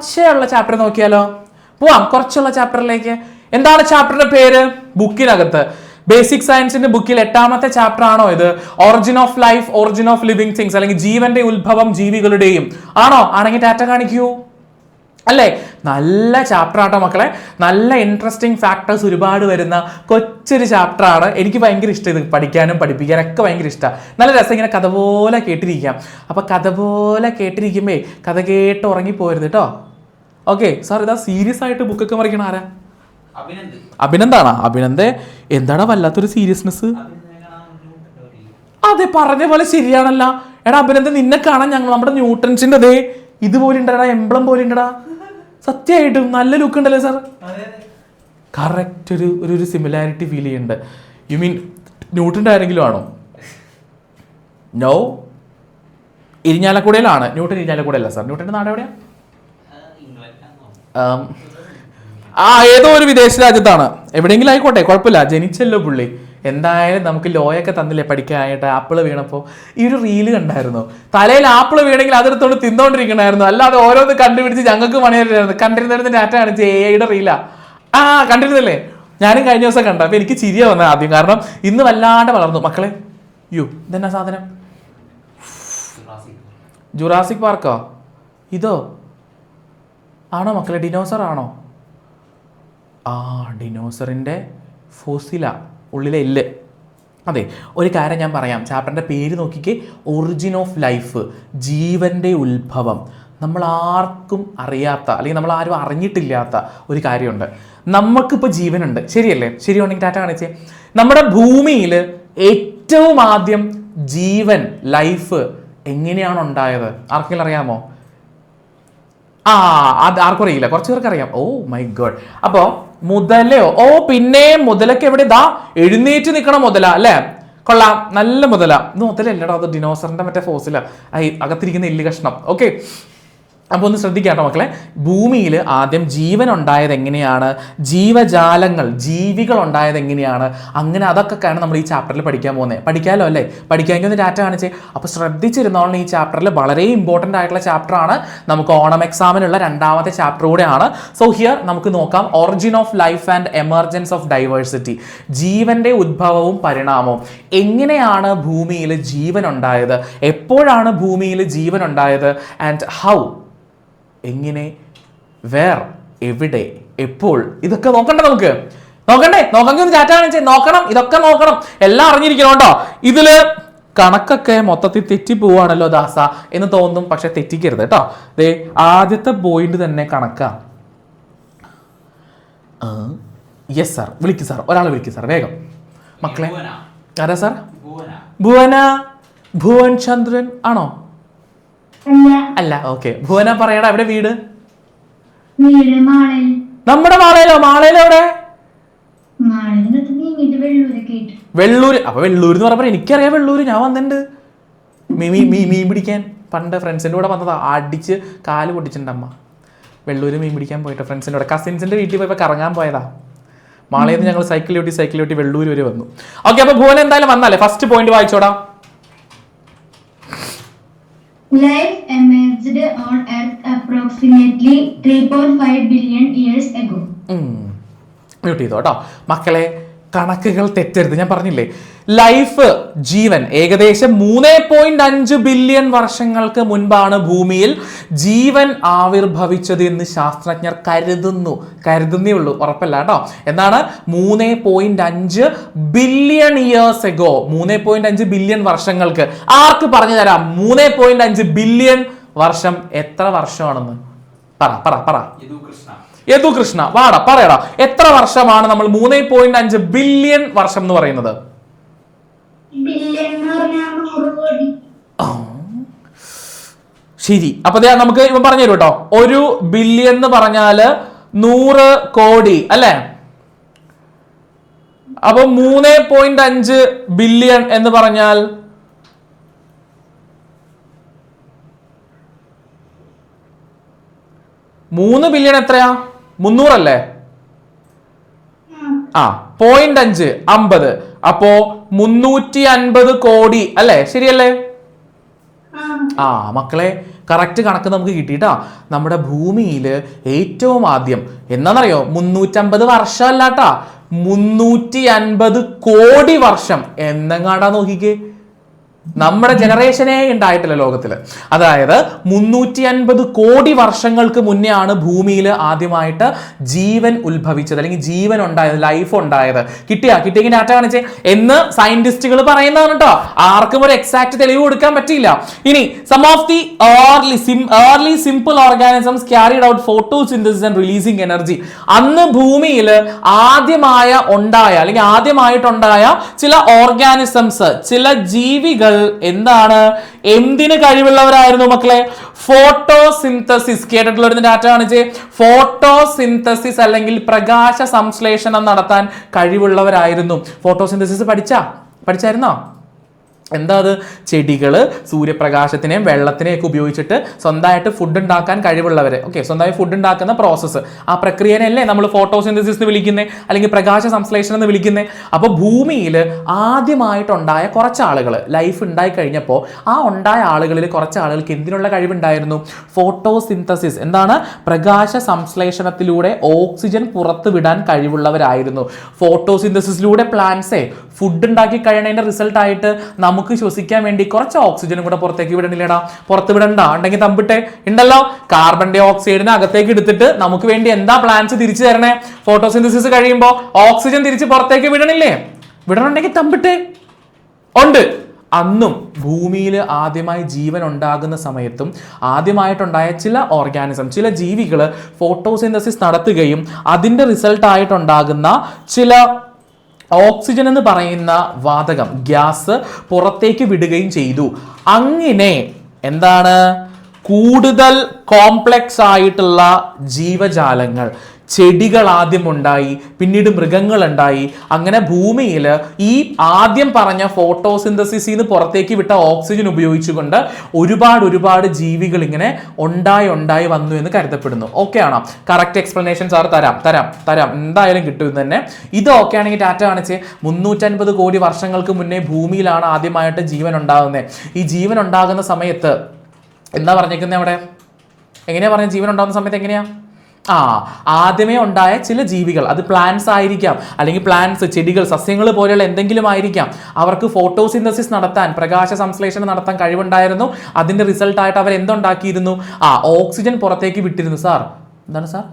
കുറച്ചുള്ള chapter നോക്കിയാലോ? പോവാം കുറച്ചുള്ള ചാപ്റ്ററിലേക്ക്. എന്താണ് ചാപ്റ്ററിന്റെ പേര്? ബുക്കിനകത്ത് ബേസിക് സയൻസിന്റെ ബുക്കിൽ 8ാമത്തെ ചാപ്റ്റർ ആണോ ഇത്? Origin of life, origin of living things, അല്ലെങ്കിൽ ജീവന്റെ ഉത്ഭവം ജീവികളുടെയും ആണോ? ആണെങ്കിൽ ടാറ്റ കാണിക്കൂ. അല്ലേ? നല്ല ചാപ്റ്റർ ആട്ടോ മക്കളെ. നല്ല ഇൻട്രസ്റ്റിംഗ് ഫാക്ടേഴ്സ് ഒരുപാട് വരുന്ന കൊച്ചൊരു ചാപ്റ്റർ ആണ്. എനിക്ക് ഭയങ്കര ഇഷ്ടം ഇത് പഠിക്കാനും പഠിപ്പിക്കാനൊക്കെ ഭയങ്കര ഇഷ്ടമാണ്. നല്ല രസം ഇങ്ങനെ കഥ പോലെ കേട്ടിരിക്കാം. അപ്പൊ കഥ പോലെ കേട്ടിരിക്കുമ്പേ കഥ കേട്ട് ഉറങ്ങിപ്പോരുത് കേട്ടോ. ഓക്കെ സാർ, ഇതാ സീരിയസ് ആയിട്ട് ബുക്കൊക്കെ മറിക്കണ ആരാ? അഭിനന്ദാണോ? അഭിനന്ദ എന്താടാ വല്ലാത്തൊരു സീരിയസ്നെസ്. അതെ, പറഞ്ഞ പോലെ ശരിയാണല്ലോ. എടാ അഭിനന്ദൻ, നിന്നെ കാണാൻ ഞങ്ങൾ നമ്മുടെ ന്യൂട്ടൻസിന്റെ അതേ ഇതുപോലെ ഉണ്ടടാ, എംബ്ലം പോലെ ഉണ്ടടാ. സത്യമായിട്ടും നല്ല ലുക്ക് ഉണ്ടല്ലേ സാർ? കറക്റ്റ് ഒരു സിമിലാരിറ്റി ഫീൽ ചെയ്യുന്നുണ്ട്. യു മീൻ ന്യൂട്ടൻ്റെ ആരെങ്കിലും ആണോ? നോ, ഇരിഞ്ഞാലക്കുടയിലാണ്. ന്യൂട്ടൻ ഇരിഞ്ഞാലക്കുടയല്ല സാർ. ന്യൂട്ടൻ്റെ നാട് എവിടെയാ? ഏതോ ഒരു വിദേശ രാജ്യത്താണ്. എവിടെയെങ്കിലും ആയിക്കോട്ടെ, കുഴപ്പമില്ല. ജനിച്ചല്ലോ പുള്ളി. എന്തായാലും നമുക്ക് ലോയൊക്കെ തന്നില്ലേ പഠിക്കാനായിട്ട്. ആപ്പിള് വീണപ്പോൾ ഈ ഒരു റീല് കണ്ടായിരുന്നു. തലയിൽ ആപ്പിള് വീണെങ്കിൽ അതെടുത്തോണ്ട് തിന്നോണ്ടിരിക്കണമായിരുന്നു. അല്ലാതെ ഓരോന്ന് കണ്ടുപിടിച്ച് ഞങ്ങൾക്ക് പണിയായിരുന്നു. കണ്ടിരുന്നിടത്ത് ഡാറ്റ കാണിച്ച് AI-യുടെ റീലാ. കണ്ടിരുന്നില്ലേ? ഞാനും കഴിഞ്ഞ ദിവസം കണ്ട. അപ്പൊ എനിക്ക് ചിരിയ വന്നത് ആദ്യം. കാരണം ഇന്ന് വല്ലാണ്ട് വളർന്നു മക്കളെ. ഇതെന്നാ സാധനം? ജുറാസിക് പാർക്കോ? ഇതോ ആണോ മക്കളെ? ഡിനോസർ ആണോ? ഡിനോസറിൻ്റെ ഫോസില, ഉള്ളിലെ എല്ല്. അതെ, ഒരു കാര്യം ഞാൻ പറയാം. ചാപ്റ്ററിൻ്റെ പേര് നോക്കിക്കേ, ഒറിജിൻ ഓഫ് ലൈഫ്, ജീവൻ്റെ ഉത്ഭവം. നമ്മൾ ആർക്കും അറിയാത്ത, അല്ലെങ്കിൽ നമ്മൾ ആരും അറിഞ്ഞിട്ടില്ലാത്ത ഒരു കാര്യമുണ്ട്. നമുക്കിപ്പോൾ ജീവനുണ്ട്, ശരിയല്ലേ? ശരിയുണ്ടെങ്കിൽ ടാറ്റ കാണിച്ചേ. നമ്മുടെ ഭൂമിയിൽ ഏറ്റവും ആദ്യം ജീവൻ, ലൈഫ് എങ്ങനെയാണ് ഉണ്ടായത്? ആർക്കെങ്കിലും അറിയാമോ? അത് ആർക്കും അറിയില്ല, കുറച്ച് പേർക്ക് അറിയാം. Oh my God. അപ്പോ മുതലയോ? പിന്നെ മുതലൊക്കെ എവിടെ? എഴുന്നേറ്റ് നിൽക്കണ മുതല അല്ലേ? കൊള്ളാം, നല്ല മുതല. ഇത് മുതലല്ലടാ, അത് ഡിനോസറിന്റെ മറ്റേ ഫോസില, അകത്തിരിക്കുന്ന എല്ല് കഷ്ണം. ഓക്കെ, അപ്പോൾ ഒന്ന് ശ്രദ്ധിക്കാട്ടോ മക്കളെ. ഭൂമിയിൽ ആദ്യം ജീവൻ ഉണ്ടായത് എങ്ങനെയാണ്, ജീവജാലങ്ങൾ, ജീവികൾ ഉണ്ടായത് എങ്ങനെയാണ്, അങ്ങനെ അതൊക്കെയാണ് നമ്മൾ ഈ ചാപ്റ്ററിൽ പഠിക്കാൻ പോകുന്നത്. പഠിക്കാമല്ലോ അല്ലേ? പഠിക്കാമെങ്കിൽ ഒന്ന് ഡാറ്റ കാണിച്ചേ. അപ്പോൾ ശ്രദ്ധിച്ചിരുന്നോളണം, ഈ ചാപ്റ്ററിൽ വളരെ ഇമ്പോർട്ടൻ്റ് ആയിട്ടുള്ള ചാപ്റ്ററാണ്. നമുക്ക് ഓണം എക്സാമിനുള്ള 2ാമത്തെ ചാപ്റ്റർ കൂടെയാണ്. സോ ഹിയർ നമുക്ക് നോക്കാം origin of life and emergence of diversity. ജീവന്റെ ഉദ്ഭവവും പരിണാമവും. എങ്ങനെയാണ് ഭൂമിയിൽ ജീവൻ ഉണ്ടായത്, എപ്പോഴാണ് ഭൂമിയിൽ ജീവൻ ഉണ്ടായത്, ആൻഡ് ഹൗ, എങ്ങനെ, വേർ, എവിടെ, എപ്പോൾ, ഇതൊക്കെ നോക്കണ്ടേ നമുക്ക്? നോക്കണമെങ്കിൽ ഒന്ന് ചാറ്റ് കാണിച്ചേ. നോക്കണം, ഇതൊക്കെ നോക്കണം, എല്ലാം അറിഞ്ഞിരിക്കണം കേട്ടോ. ഇതില് കണക്കൊക്കെ മൊത്തത്തിൽ തെറ്റിപ്പോവാണല്ലോ ദാസ എന്ന് തോന്നും, പക്ഷെ തെറ്റിക്കരുത് കേട്ടോ. ആദ്യത്തെ പോയിന്റ് തന്നെ കണക്കാ. യെസ് സാർ, വിളിക്കും സാർ, ഒരാളെ വിളിക്കും സാർ വേഗം. മക്കളെ ആരാ സാർ? ഭുവന, ഭുവൻ ചന്ദ്രൻ ആണോ? അല്ല, ഓക്കെ. ഭുവന പറയടാ, എവിടെ വീട്? നമ്മുടെ മാളയിലോ? മാളയിലെവിടെ? വെള്ളൂര്. അപ്പൊ വെള്ളൂർ എന്ന് പറഞ്ഞപ്പോ എനിക്കറിയാം വെള്ളൂര്. ഞാൻ വന്നിട്ടുണ്ട് മീൻ പിടിക്കാൻ. പണ്ട് ഫ്രണ്ട്സിന്റെ കൂടെ വന്നതാ. അടിച്ച് കാല് പൊട്ടിച്ചിട്ടുണ്ട് അമ്മ. വെള്ളൂര് മീൻ പിടിക്കാൻ പോയിട്ട് ഫ്രണ്ട്സിന്റെ കൂടെ, കസിൻസിന്റെ വീട്ടിൽ പോയപ്പോ കറങ്ങാൻ പോയതാ. മാളയിൽ നിന്ന് ഞങ്ങൾ സൈക്കിളോട്ടി വെള്ളൂര് വരെ വന്നു. ഓക്കെ, അപ്പൊ ഭുവന എന്തായാലും വന്നാലേ ഫസ്റ്റ് പോയിന്റ് വായിച്ചോടാ. Life emerged on Earth approximately 3.5 billion years ago. Mute ചെയ്തോ കേട്ടോ മക്കളെ. കണക്കുകൾ തെറ്റരുത്. ഞാൻ പറഞ്ഞില്ലേ, ലൈഫ്, ജീവൻ ഏകദേശം 3.5 ബില്യൺ വർഷങ്ങൾക്ക് മുൻപാണ് ഭൂമിയിൽ ജീവൻ ആവിർഭവിച്ചത് എന്ന് ശാസ്ത്രജ്ഞർ കരുതുന്നേ ഉള്ളൂ, ഉറപ്പല്ല കേട്ടോ. എന്താണ്? 3.5 ബില്യൺ ഇയേഴ്സ് എഗോ. 3.5 ബില്യൺ വർഷങ്ങൾക്ക്. ആർക്ക് പറഞ്ഞു തരാം 3.5 ബില്യൺ വർഷം എത്ര വർഷമാണെന്ന്? പറ. യദു കൃഷ്ണ, വാടാ പറയടാ, എത്ര വർഷമാണ് നമ്മൾ 3.5 ബില്യൺ വർഷം എന്ന് പറയുന്നത്? ശരി. അപ്പൊ നമുക്ക് ഇവ പറഞ്ഞു തരും കേട്ടോ. 1 ബില്യൺ എന്ന് പറഞ്ഞാല് 100 കോടി അല്ലെ? അപ്പൊ 3.5 ബില്യൺ എന്ന് പറഞ്ഞാൽ 3 ബില്യൺ എത്രയാ? 300 അല്ലേ? 0.5 50. അപ്പോ 350 കോടി അല്ലേ? ശരിയല്ലേ? മക്കളെ കറക്റ്റ് കണക്ക് നമുക്ക് കിട്ടിയിട്ടാ. നമ്മുടെ ഭൂമിയിൽ ഏറ്റവും ആദ്യം എന്താണെന്നറിയോ, 350 വർഷമല്ലാട്ടാ, 350 കോടി വർഷം എന്നെങ്ങാണ്ടാ നോക്കിക്കേ. നമ്മുടെ ജനറേഷനേ ഉണ്ടായിട്ടില്ല ലോകത്തിൽ. അതായത് 350 കോടി വർഷങ്ങൾക്ക് മുന്നേ ആണ് ഭൂമിയിൽ ആദ്യമായിട്ട് ജീവൻ ഉത്ഭവിച്ചത്, അല്ലെങ്കിൽ ജീവൻ ഉണ്ടായത്, ലൈഫ് ഉണ്ടായത്. കിട്ടിയെങ്കിൽ ഡാറ്റ കാണിച്ചേ എന്ന് സയന്റിസ്റ്റുകൾ പറയുന്നതാണ് കേട്ടോ. ആർക്കും ഒരു എക്സാക്ട് തെളിവ് കൊടുക്കാൻ പറ്റില്ല. ഇനി some of the early simple organisms carried out photosynthesis and releasing energy. അന്ന് ഭൂമിയിൽ ആദ്യമായിട്ടുണ്ടായ ചില ഓർഗാനിസംസ്, ചില ജീവികൾ എന്താണ്, എന്തിന് കഴിവുള്ളവരായിരുന്നു മക്കളെ? ഫോട്ടോസിന്തസിസ്. കേട്ടിട്ടുള്ള ഡാറ്റ കാണിച്ച്. ഫോട്ടോസിന്തസിസ് അല്ലെങ്കിൽ പ്രകാശ സംശ്ലേഷണം നടത്താൻ കഴിവുള്ളവരായിരുന്നു. ഫോട്ടോസിന്തസിസ് പഠിച്ചായിരുന്നോ? എന്താ അത്? ചെടികൾ സൂര്യപ്രകാശത്തിനെയും വെള്ളത്തിനെയൊക്കെ ഉപയോഗിച്ചിട്ട് സ്വന്തമായിട്ട് ഫുഡ് ഉണ്ടാക്കാൻ കഴിവുള്ളവർ. ഓക്കെ, സ്വന്തമായി ഫുഡ് ഉണ്ടാക്കുന്ന പ്രോസസ്സ്, ആ പ്രക്രിയനല്ലേ നമ്മൾ ഫോട്ടോസിന്തസിസ് എന്ന് വിളിക്കുന്നത്, അല്ലെങ്കിൽ പ്രകാശ സംശ്ലേഷണം എന്ന് വിളിക്കുന്നത്. അപ്പോൾ ഭൂമിയിൽ ആദ്യമായിട്ടുണ്ടായ കുറച്ച് ആളുകൾ, ലൈഫ് ഉണ്ടായി കഴിഞ്ഞപ്പോൾ ആ ഉണ്ടായ ആളുകളിൽ കുറച്ച് ആളുകൾക്ക് എന്തിനുള്ള കഴിവുണ്ടായിരുന്നു? ഫോട്ടോസിന്തസിസ്. എന്താണ്? പ്രകാശ സംശ്ലേഷണത്തിലൂടെ ഓക്സിജൻ പുറത്തു വിടാൻ കഴിവുള്ളവരായിരുന്നു. ഫോട്ടോസിന്തസിസിലൂടെ പ്ലാന്റ്സേ ഫുഡ് ഉണ്ടാക്കി കഴിയുന്നതിന്റെ റിസൾട്ട് ആയിട്ട് നമുക്ക് ശ്വസിക്കാൻ വേണ്ടി കുറച്ച് ഓക്സിജനും കൂടെ പുറത്തേക്ക് വിടണില്ലടാ. പുറത്ത് വിടണ്ട, ഉണ്ടെങ്കിൽ തമ്പിട്ടെ ഉണ്ടല്ലോ. കാർബൺ ഡൈ ഓക്സൈഡിനെ അകത്തേക്ക് എടുത്തിട്ട് നമുക്ക് വേണ്ടി എന്താ പ്ലാന്റ്സ് തിരിച്ചു തരണേ? ഫോട്ടോസിന്തസിസ് കഴിയുമ്പോൾ ഓക്സിജൻ തിരിച്ച് പുറത്തേക്ക് വിടണില്ലേ? വിടണുണ്ടെങ്കിൽ തമ്പിട്ടെ ഉണ്ട്. അന്നും ഭൂമിയിൽ ആദ്യമായി ജീവൻ ഉണ്ടാകുന്ന സമയത്തും ആദ്യമായിട്ടുണ്ടായ ചില ഓർഗാനിസം, ചില ജീവികൾ ഫോട്ടോസിന്തസിസ് നടത്തുകയും അതിൻ്റെ റിസൾട്ടായിട്ടുണ്ടാകുന്ന ചില ഓക്സിജൻ എന്ന് പറയുന്ന വാതകം, ഗ്യാസ് പുറത്തേക്ക് വിടുകയും ചെയ്തു. അങ്ങനെ എന്താണ്, കൂടുതൽ കോംപ്ലക്സ് ആയിട്ടുള്ള ജീവജാലങ്ങൾ, ചെടികൾ ആദ്യം ഉണ്ടായി, പിന്നീട് മൃഗങ്ങൾ ഉണ്ടായി. അങ്ങനെ ഭൂമിയിൽ ഈ ആദ്യം പറഞ്ഞ ഫോട്ടോസിന്തസിസിൽ നിന്ന് പുറത്തേക്ക് വിട്ട ഓക്സിജൻ ഉപയോഗിച്ചുകൊണ്ട് ഒരുപാട് ജീവികൾ ഇങ്ങനെ ഉണ്ടായി വന്നു എന്ന് കരുതപ്പെടുന്നു. ഓക്കെ ആണോ? കറക്റ്റ് എക്സ്പ്ലനേഷൻ സാർ തരാം എന്തായാലും കിട്ടും തന്നെ. ഇത് ഓക്കെ ആണെങ്കിൽ ടാറ്റ കാണിച്ച്. 350 കോടി വർഷങ്ങൾക്ക് മുന്നേ ഭൂമിയിലാണ് ആദ്യമായിട്ട് ജീവൻ ഉണ്ടാകുന്നത്. ഈ ജീവൻ ഉണ്ടാകുന്ന സമയത്ത് എന്താ പറഞ്ഞേക്കുന്നത് അവിടെ? എങ്ങനെയാ പറഞ്ഞ? ജീവൻ ഉണ്ടാകുന്ന സമയത്ത് എങ്ങനെയാ? ആദ്യമേ ഉണ്ടായ ചില ജീവികൾ, അത് പ്ലാന്റ്സ് ആയിരിക്കാം, അല്ലെങ്കിൽ പ്ലാന്റ്സ്, ചെടികൾ, സസ്യങ്ങൾ പോലെയുള്ള എന്തെങ്കിലും ആയിരിക്കാം. അവർക്ക് ഫോട്ടോസിന്തസിസ് നടത്താൻ, പ്രകാശ സംശ്ലേഷണം നടത്താൻ കഴിവുണ്ടായിരുന്നു. അതിന്റെ റിസൾട്ടായിട്ട് അവർ എന്തുണ്ടാക്കിയിരുന്നു? ഓക്സിജൻ പുറത്തേക്ക് വിട്ടിരുന്നു. സാർ എന്താണ് സാർ?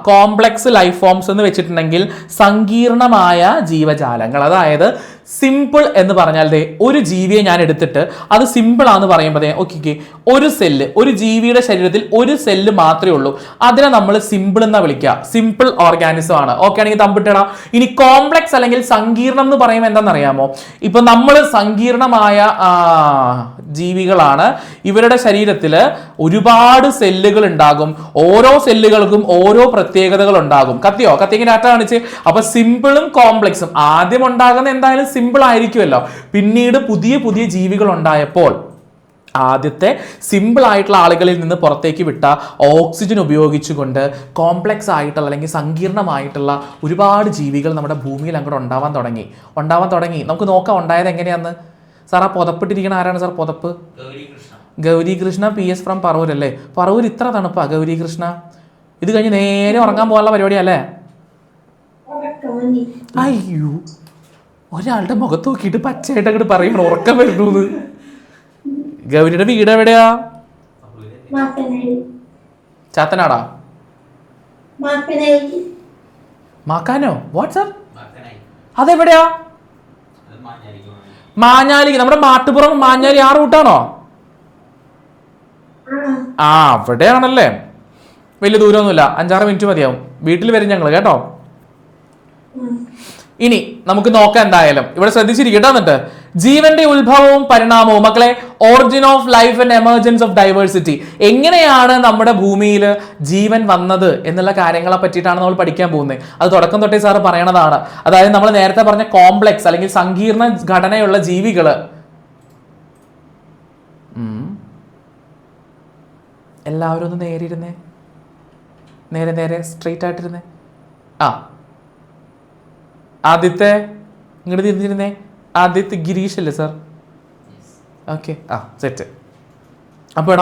കോംപ്ലക്സ് ലൈഫ് ഫോംസ് എന്ന് വെച്ചിട്ടുണ്ടെങ്കിൽ സങ്കീർണമായ ജീവജാലങ്ങൾ. അതായത് സിമ്പിൾ എന്ന് പറഞ്ഞാൽ ഒരു ജീവിയെ ഞാൻ എടുത്തിട്ട് അത് സിമ്പിൾ ആണെന്ന് പറയുമ്പോൾ ഓക്കെ, ഒരു സെല്ല്, ഒരു ജീവിയുടെ ശരീരത്തിൽ ഒരു സെല്ല് മാത്രമേ ഉള്ളൂ, അതിനെ നമ്മൾ സിമ്പിൾ എന്നാ വിളിക്കുക. സിമ്പിൾ ഓർഗാനിസം ആണ്. ഓക്കെ ആണെങ്കിൽ തമ്പിട്ടിടാം. ഇനി കോംപ്ലക്സ് അല്ലെങ്കിൽ സങ്കീർണം എന്ന് പറയുമ്പോൾ എന്താണെന്നറിയാമോ? ഇപ്പൊ നമ്മൾ സങ്കീർണമായ ജീവികളാണ്. ഇവരുടെ ശരീരത്തിൽ ഒരുപാട് സെല്ലുകൾ ഉണ്ടാകും. ഓരോ സെല്ലുകൾക്കും ഓരോ പ്രത്യേകതകൾ ഉണ്ടാകും. കത്തിക്ക് ഡാറ്റ കാണിച്ച്. അപ്പൊ സിമ്പിളും കോംപ്ലക്സും ആദ്യം ഉണ്ടാകുന്ന എന്തായാലും സിമ്പിൾ ആയിരിക്കുമല്ലോ. പിന്നീട് പുതിയ ജീവികൾ ഉണ്ടായപ്പോൾ ആദ്യത്തെ സിമ്പിൾ ആയിട്ടുള്ള ആളുകളിൽ നിന്ന് പുറത്തേക്ക് വിട്ട ഓക്സിജൻ ഉപയോഗിച്ചുകൊണ്ട് കോംപ്ലക്സ് ആയിട്ടുള്ള അല്ലെങ്കിൽ സങ്കീർണമായിട്ടുള്ള ഒരുപാട് ജീവികൾ നമ്മുടെ ഭൂമിയിൽ അങ്ങോട്ട് ഉണ്ടാവാൻ തുടങ്ങി. നമുക്ക് നോക്കാം ഉണ്ടായത് എങ്ങനെയാന്ന്. സാർ, ആ പുതപ്പിട്ടിരിക്കണ ആരാണ് സാർ? പുതപ്പ് ഗൗരി കൃഷ്ണ PS ഫ്രം പറവൂർ അല്ലേ? പറവൂർ ഇത്ര തണുപ്പാ ഗൗരി കൃഷ്ണ? ഇത് കഴിഞ്ഞ് നേരെ ഉറങ്ങാൻ പോകാനുള്ള പരിപാടിയല്ലേ? അയ്യോ, ഒരാളുടെ മുഖത്ത് നോക്കിയിട്ട് പച്ചയായിട്ട് അങ്ങോട്ട് പറയുമ്പോൾ ഉറക്കം വരുന്നു. ഗൗരിയുടെ വീട് എവിടെയാ? ചാത്തനാടാ? മാക്കാനോ? What sir? അതെവിടെയാ? മാഞ്ഞാലി. നമ്മുടെ മാട്ടുപുറം മാഞ്ഞാലി ആ റൂട്ടാണോ? അവിടെയാണല്ലേ. വലിയ ദൂരമൊന്നുമില്ല, 5-6 മിനിറ്റ് മതിയാവും. വീട്ടിൽ വരും ഞങ്ങൾ കേട്ടോ. ഇനി നമുക്ക് നോക്കാം. എന്തായാലും ഇവിടെ ശ്രദ്ധിച്ചിരിക്കട്ടോ. എന്നിട്ട് ജീവന്റെ ഉത്ഭവവും പരിണാമവും മക്കളെ, origin of life and emergence of diversity. എങ്ങനെയാണ് നമ്മുടെ ഭൂമിയിൽ ജീവൻ വന്നത് എന്നുള്ള കാര്യങ്ങളെ പറ്റിയിട്ടാണ് നമ്മൾ പഠിക്കാൻ പോകുന്നത്. അത് തുടക്കം തൊട്ടേ സാറ് പറയണതാണ്. അതായത് നമ്മൾ നേരത്തെ പറഞ്ഞ കോംപ്ലക്സ് അല്ലെങ്കിൽ സങ്കീർണ ഘടനയുള്ള ജീവികള്, എല്ലാവരും ഒന്ന് നേരെ ഇരുന്നേ, നേരെ സ്ട്രെയിറ്റ് ആയിട്ടിരുന്നേ. ആദ്യത്തെ ഇങ്ങോട്ട് തിരിഞ്ഞിരുന്നേ. ആദ്യത്തെ ഗിരീഷ് അല്ലേ സാർ? Okay, set. അപ്പോൾ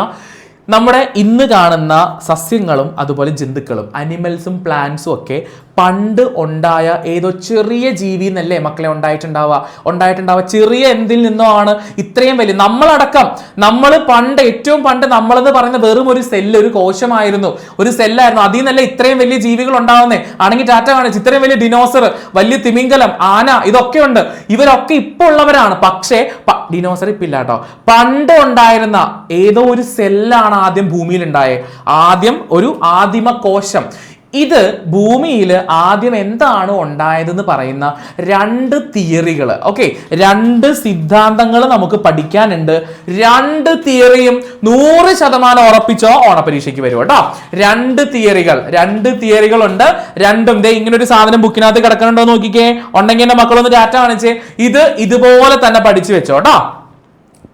നമ്മുടെ ഇന്ന് കാണുന്ന സസ്യങ്ങളും അതുപോലെ ജന്തുക്കളും അനിമൽസും പ്ലാന്റ്സും ഒക്കെ പണ്ട് ഉണ്ടായ ഏതോ ചെറിയ ജീവി എന്നല്ലേ മക്കളെ ഉണ്ടായിട്ടുണ്ടാവുക ചെറിയ എന്തിൽ നിന്നോ ആണ് ഇത്രയും വലിയ നമ്മളടക്കം പണ്ട് ഏറ്റവും പണ്ട് നമ്മളെന്ന് പറയുന്ന വെറും ഒരു സെല്ല്, ഒരു കോശമായിരുന്നു, ഒരു സെല്ലായിരുന്നു. അതിൽ നിന്നല്ലേ ഇത്രയും വലിയ ജീവികൾ ഉണ്ടാവുന്നേ. ആണെങ്കിൽ ടാറ്റ കാണിച്ച് ഇത്രയും വലിയ ഡിനോസർ, വലിയ തിമിംഗലം, ആന, ഇതൊക്കെ ഉണ്ട്. ഇവരൊക്കെ ഇപ്പോൾ ഉള്ളവരാണ്. പക്ഷേ ഡിനോസർ ഇപ്പം ഇല്ല കേട്ടോ. പണ്ട് ഉണ്ടായിരുന്ന ഏതോ ഒരു സെല്ലാണ് ആദ്യം ഭൂമിയിൽ ഉണ്ടായത്. ആദ്യം ഒരു ആദിമ കോശം. ഇത് ഭൂമിയിൽ ആദ്യം എന്താണ് ഉണ്ടായതെന്ന് പറയുന്ന 2 തിയറികൾ, ഓക്കെ, 2 സിദ്ധാന്തങ്ങൾ നമുക്ക് പഠിക്കാനുണ്ട്. 2 തിയറിയും 100% ഉറപ്പിച്ചോ ഓണപരീക്ഷയ്ക്ക് വരും കേട്ടോ. 2 തിയറികൾ ഉണ്ട്. രണ്ടും ഇങ്ങനെ ഒരു സാധനം ബുക്കിനകത്ത് കിടക്കണുണ്ടോ നോക്കിക്കേ. ഉണ്ടെങ്കിൽ എന്റെ മക്കളൊന്ന് ഡാറ്റ കാണിച്ചേ. ഇതുപോലെ തന്നെ പഠിച്ചു വെച്ചോ കേട്ടോ.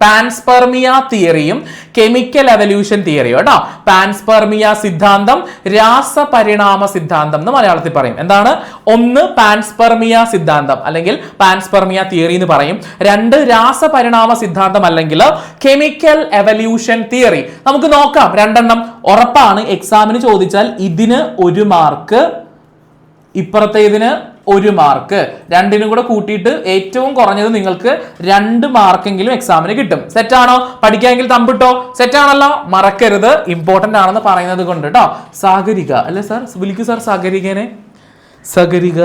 പാൻസ്പെർമിയ തിയറിയും കെമിക്കൽ എവല്യൂഷൻ തിയറിയും കേട്ടോ. പാൻസ്പെർമിയ സിദ്ധാന്തം, രാസപരിണാമ സിദ്ധാന്തം എന്ന് മലയാളത്തിൽ പറയും. എന്താണ്? ഒന്ന് പാൻസ്പെർമിയ സിദ്ധാന്തം അല്ലെങ്കിൽ പാൻസ്പെർമിയ തിയറി എന്ന് പറയും. 2 രാസപരിണാമ സിദ്ധാന്തം അല്ലെങ്കിൽ കെമിക്കൽ എവല്യൂഷൻ തിയറി. നമുക്ക് നോക്കാം. 2 ഉറപ്പാണ്. എക്സാമിന് ചോദിച്ചാൽ ഇതിന് 1 മാർക്ക്, ഇപ്പുറത്തെ ഇതിന് 1 മാർക്ക്, രണ്ടിനും കൂടെ കൂട്ടിയിട്ട് ഏറ്റവും കുറഞ്ഞത് നിങ്ങൾക്ക് 2 മാർക്കെങ്കിലും എക്സാമിന് കിട്ടും. സെറ്റാണോ? പഠിക്കാമെങ്കിൽ തമ്പിട്ടോ. സെറ്റാണല്ലോ? മറക്കരുത്, ഇമ്പോർട്ടന്റ് ആണെന്ന് പറയുന്നത് കൊണ്ട് കേട്ടോ. സാഗരിക അല്ലെ സാർ? വിളിക്കൂ സാർ സാഗരികനെ. സഗരിക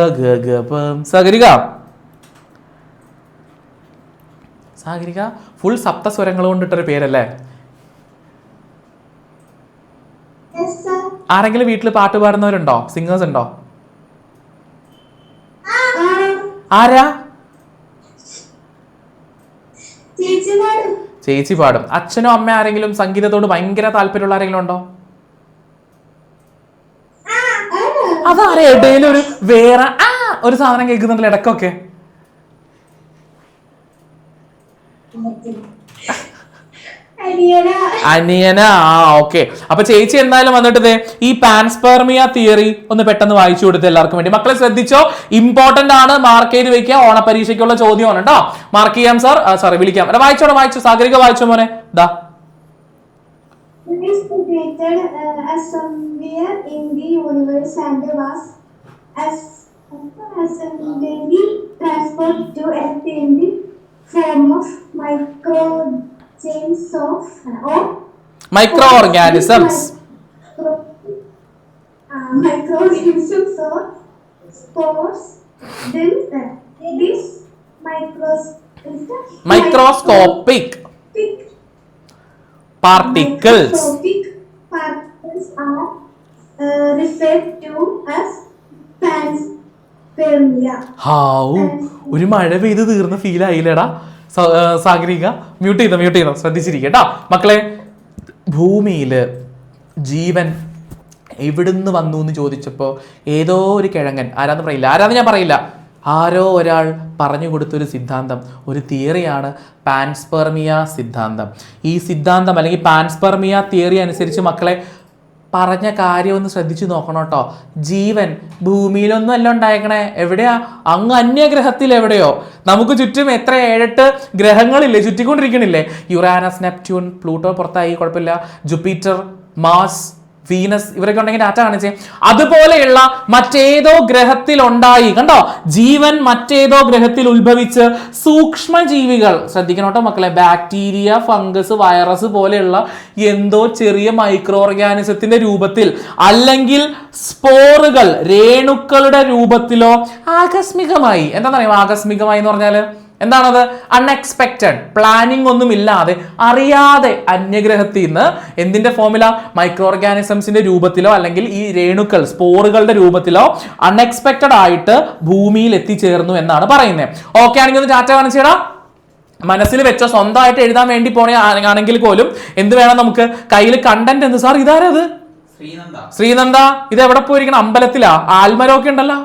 സാഗരിക ഫുൾ സപ്തസ്വരങ്ങൾ കൊണ്ടിട്ടൊരു പേരല്ലേ? ആരെങ്കിലും വീട്ടിൽ പാട്ട് പാടുന്നവരുണ്ടോ? സിംഗേഴ്സ് ഉണ്ടോ? ആരാ? ചേച്ചി പാടും. അച്ഛനോ അമ്മ ആരെങ്കിലും സംഗീതത്തോട് ഭയങ്കര താല്പര്യമുള്ള ആരെങ്കിലും ഉണ്ടോ? അതാരെ ഇടയിൽ ഒരു വേറെ ഒരു സാധനം കേൾക്കുന്നുണ്ടല്ലോ ഇടക്കൊക്കെ. അനിയന. ഓക്കെ. അപ്പൊ ചേച്ചി എന്തായാലും വന്നിട്ട് ഈ പാൻസ്പെർമിയ തിയറി ഒന്ന് പെട്ടെന്ന് വായിച്ചു കൊടുത്ത് എല്ലാവർക്കും വേണ്ടി. മക്കളെ ശ്രദ്ധിച്ചോ, ഇമ്പോർട്ടന്റ് ആണ്, മാർക്ക് ചെയ്ത് വെക്കുക. ഓണപരീക്ഷയ്ക്കുള്ള ചോദ്യമാണ് കേട്ടോ. മാർക്ക് ചെയ്യാം സാർ, സോറി വിളിക്കാം. വായിച്ചു സാഗരിക വായിച്ചോ മോനെ. ദാ micro organisms or spores, then this microscopic particles are referred to as panspermia. ഒരു മഴ പെയ്ത് തീർന്ന ഫീൽ ആയില്ലേടാ സാഗരിക? മ്യൂട്ട് ചെയ്തോ ശ്രദ്ധിച്ചിരിക്കട്ടോ മക്കളെ. ഭൂമിയിൽ ജീവൻ എവിടുന്ന് വന്നു എന്ന് ചോദിച്ചപ്പോൾ ഏതോ ഒരു കിഴങ്ങൻ, ആരാന്ന് ഞാൻ പറയില്ല, ആരോ ഒരാൾ പറഞ്ഞു കൊടുത്തൊരു സിദ്ധാന്തം, ഒരു തിയറിയാണ് പാൻസ്പെർമിയ സിദ്ധാന്തം. ഈ സിദ്ധാന്തം അല്ലെങ്കിൽ പാൻസ്പെർമിയ തിയറി അനുസരിച്ച് മക്കളെ പറഞ്ഞ കാര്യം ഒന്ന് ശ്രദ്ധിച്ചു നോക്കണം കേട്ടോ. ജീവൻ ഭൂമിയിലൊന്നും അല്ല ഉണ്ടായേക്കണേ. എവിടെയാ? അങ്ങ് അന്യഗ്രഹത്തിൽ എവിടെയോ. നമുക്ക് ചുറ്റും എത്ര 7-8 ഗ്രഹങ്ങളില്ലേ, ചുറ്റിക്കൊണ്ടിരിക്കണില്ലേ? യുറാനസ്, നെപ്റ്റ്യൂൺ, പ്ലൂട്ടോ പുറത്തായി, കുഴപ്പമില്ല, ജുപ്പിറ്റർ, മാർസ്, വീനസ്, ഇവരൊക്കെ ഉണ്ടെങ്കിൽ ഡാറ്റ കാണിച്ചേ. അതുപോലെയുള്ള മറ്റേതോ ഗ്രഹത്തിൽ ഉണ്ടായി, കണ്ടോ, ജീവൻ മറ്റേതോ ഗ്രഹത്തിൽ ഉത്ഭവിച്ച് സൂക്ഷ്മജീവികൾ, ശ്രദ്ധിക്കണോട്ടോ മക്കളെ, ബാക്ടീരിയ, ഫംഗസ്, വൈറസ് പോലെയുള്ള എന്തോ ചെറിയ മൈക്രോ ഓർഗാനിസത്തിന്റെ രൂപത്തിൽ അല്ലെങ്കിൽ സ്പോറുകൾ, രേണുക്കളുടെ രൂപത്തിലോ ആകസ്മികമായി, എന്താണെന്നറിയാം ആകസ്മികമായി എന്ന് പറഞ്ഞാൽ എന്താണത്? അൺഎക്സ്പെക്റ്റഡ്, പ്ലാനിങ് ഒന്നും ഇല്ലാതെ അറിയാതെ അന്യഗ്രഹത്തിൽ നിന്ന് എന്തിന്റെ ഫോമില? മൈക്രോ ഓർഗാനിസംസിന്റെ രൂപത്തിലോ അല്ലെങ്കിൽ ഈ രേണുക്കൾ, സ്പോറുകളുടെ രൂപത്തിലോ അൺഎക്സ്പെക്റ്റഡ് ആയിട്ട് ഭൂമിയിൽ എത്തിച്ചേർന്നു എന്നാണ് പറയുന്നത്. ഓക്കെ ആണെങ്കിൽ ഒന്ന് ടാറ്റ കാണിച്ചേടാ. മനസ്സിൽ വെച്ചോ, സ്വന്തമായിട്ട് എഴുതാൻ വേണ്ടി പോണേ ആണെങ്കിൽ പോലും എന്ത് വേണം നമുക്ക് കയ്യിൽ കണ്ടന്റ് എന്ത്? സാർ ഇതാരത്? ശ്രീനന്ദ. ഇത് എവിടെ പോയിരിക്കണം? അമ്പലത്തിലാ? ആൽമരമൊക്കെ ഉണ്ടല്ലോ.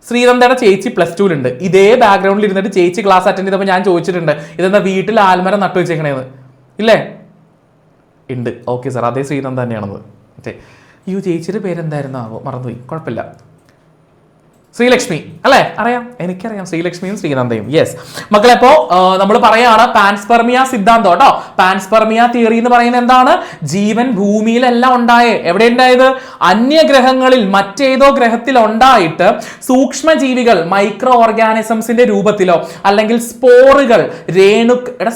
ശ്രീനന്ദയുടെ ചേച്ചി +2 ഉണ്ട്. ഇതേ ബാക്ക്ഗ്രൗണ്ടിൽ ഇരുന്നിട്ട് ചേച്ചി ക്ലാസ് അറ്റൻഡ് ചെയ്തപ്പോൾ ഞാൻ ചോദിച്ചിട്ടുണ്ട്, ഇതെന്താ വീട്ടിൽ ആൽമരം നട്ടു വെച്ചേക്കണേന്ന്? ഇല്ലേ? ഉണ്ട്. ഓക്കെ സാർ, അതേ ശ്രീനന്ദ തന്നെയാണത്. ചേച്ചിയുടെ പേരെന്തായിരുന്നു? മറന്നുപോയി, കുഴപ്പമില്ല. ശ്രീലക്ഷ്മി അല്ലെ? അറിയാം, എനിക്കറിയാം ശ്രീലക്ഷ്മിയും ശ്രീനന്ദയും. യെസ് മക്കളെ, അപ്പോ നമ്മൾ പറയാണ് പാൻസ്പെർമിയ സിദ്ധാന്തം കേട്ടോ. പാൻസ്പെർമിയ തിയറി എന്ന് പറയുന്നത് എന്താണ്? ജീവൻ ഭൂമിയിലല്ല ഉണ്ടായേ. എവിടെ ഉണ്ടായത്? അന്യഗ്രഹങ്ങളിൽ മറ്റേതോ ഗ്രഹത്തിൽ ഉണ്ടായിട്ട് സൂക്ഷ്മജീവികൾ മൈക്രോ ഓർഗാനിസംസിന്റെ രൂപത്തിലോ അല്ലെങ്കിൽ സ്പോറുകൾ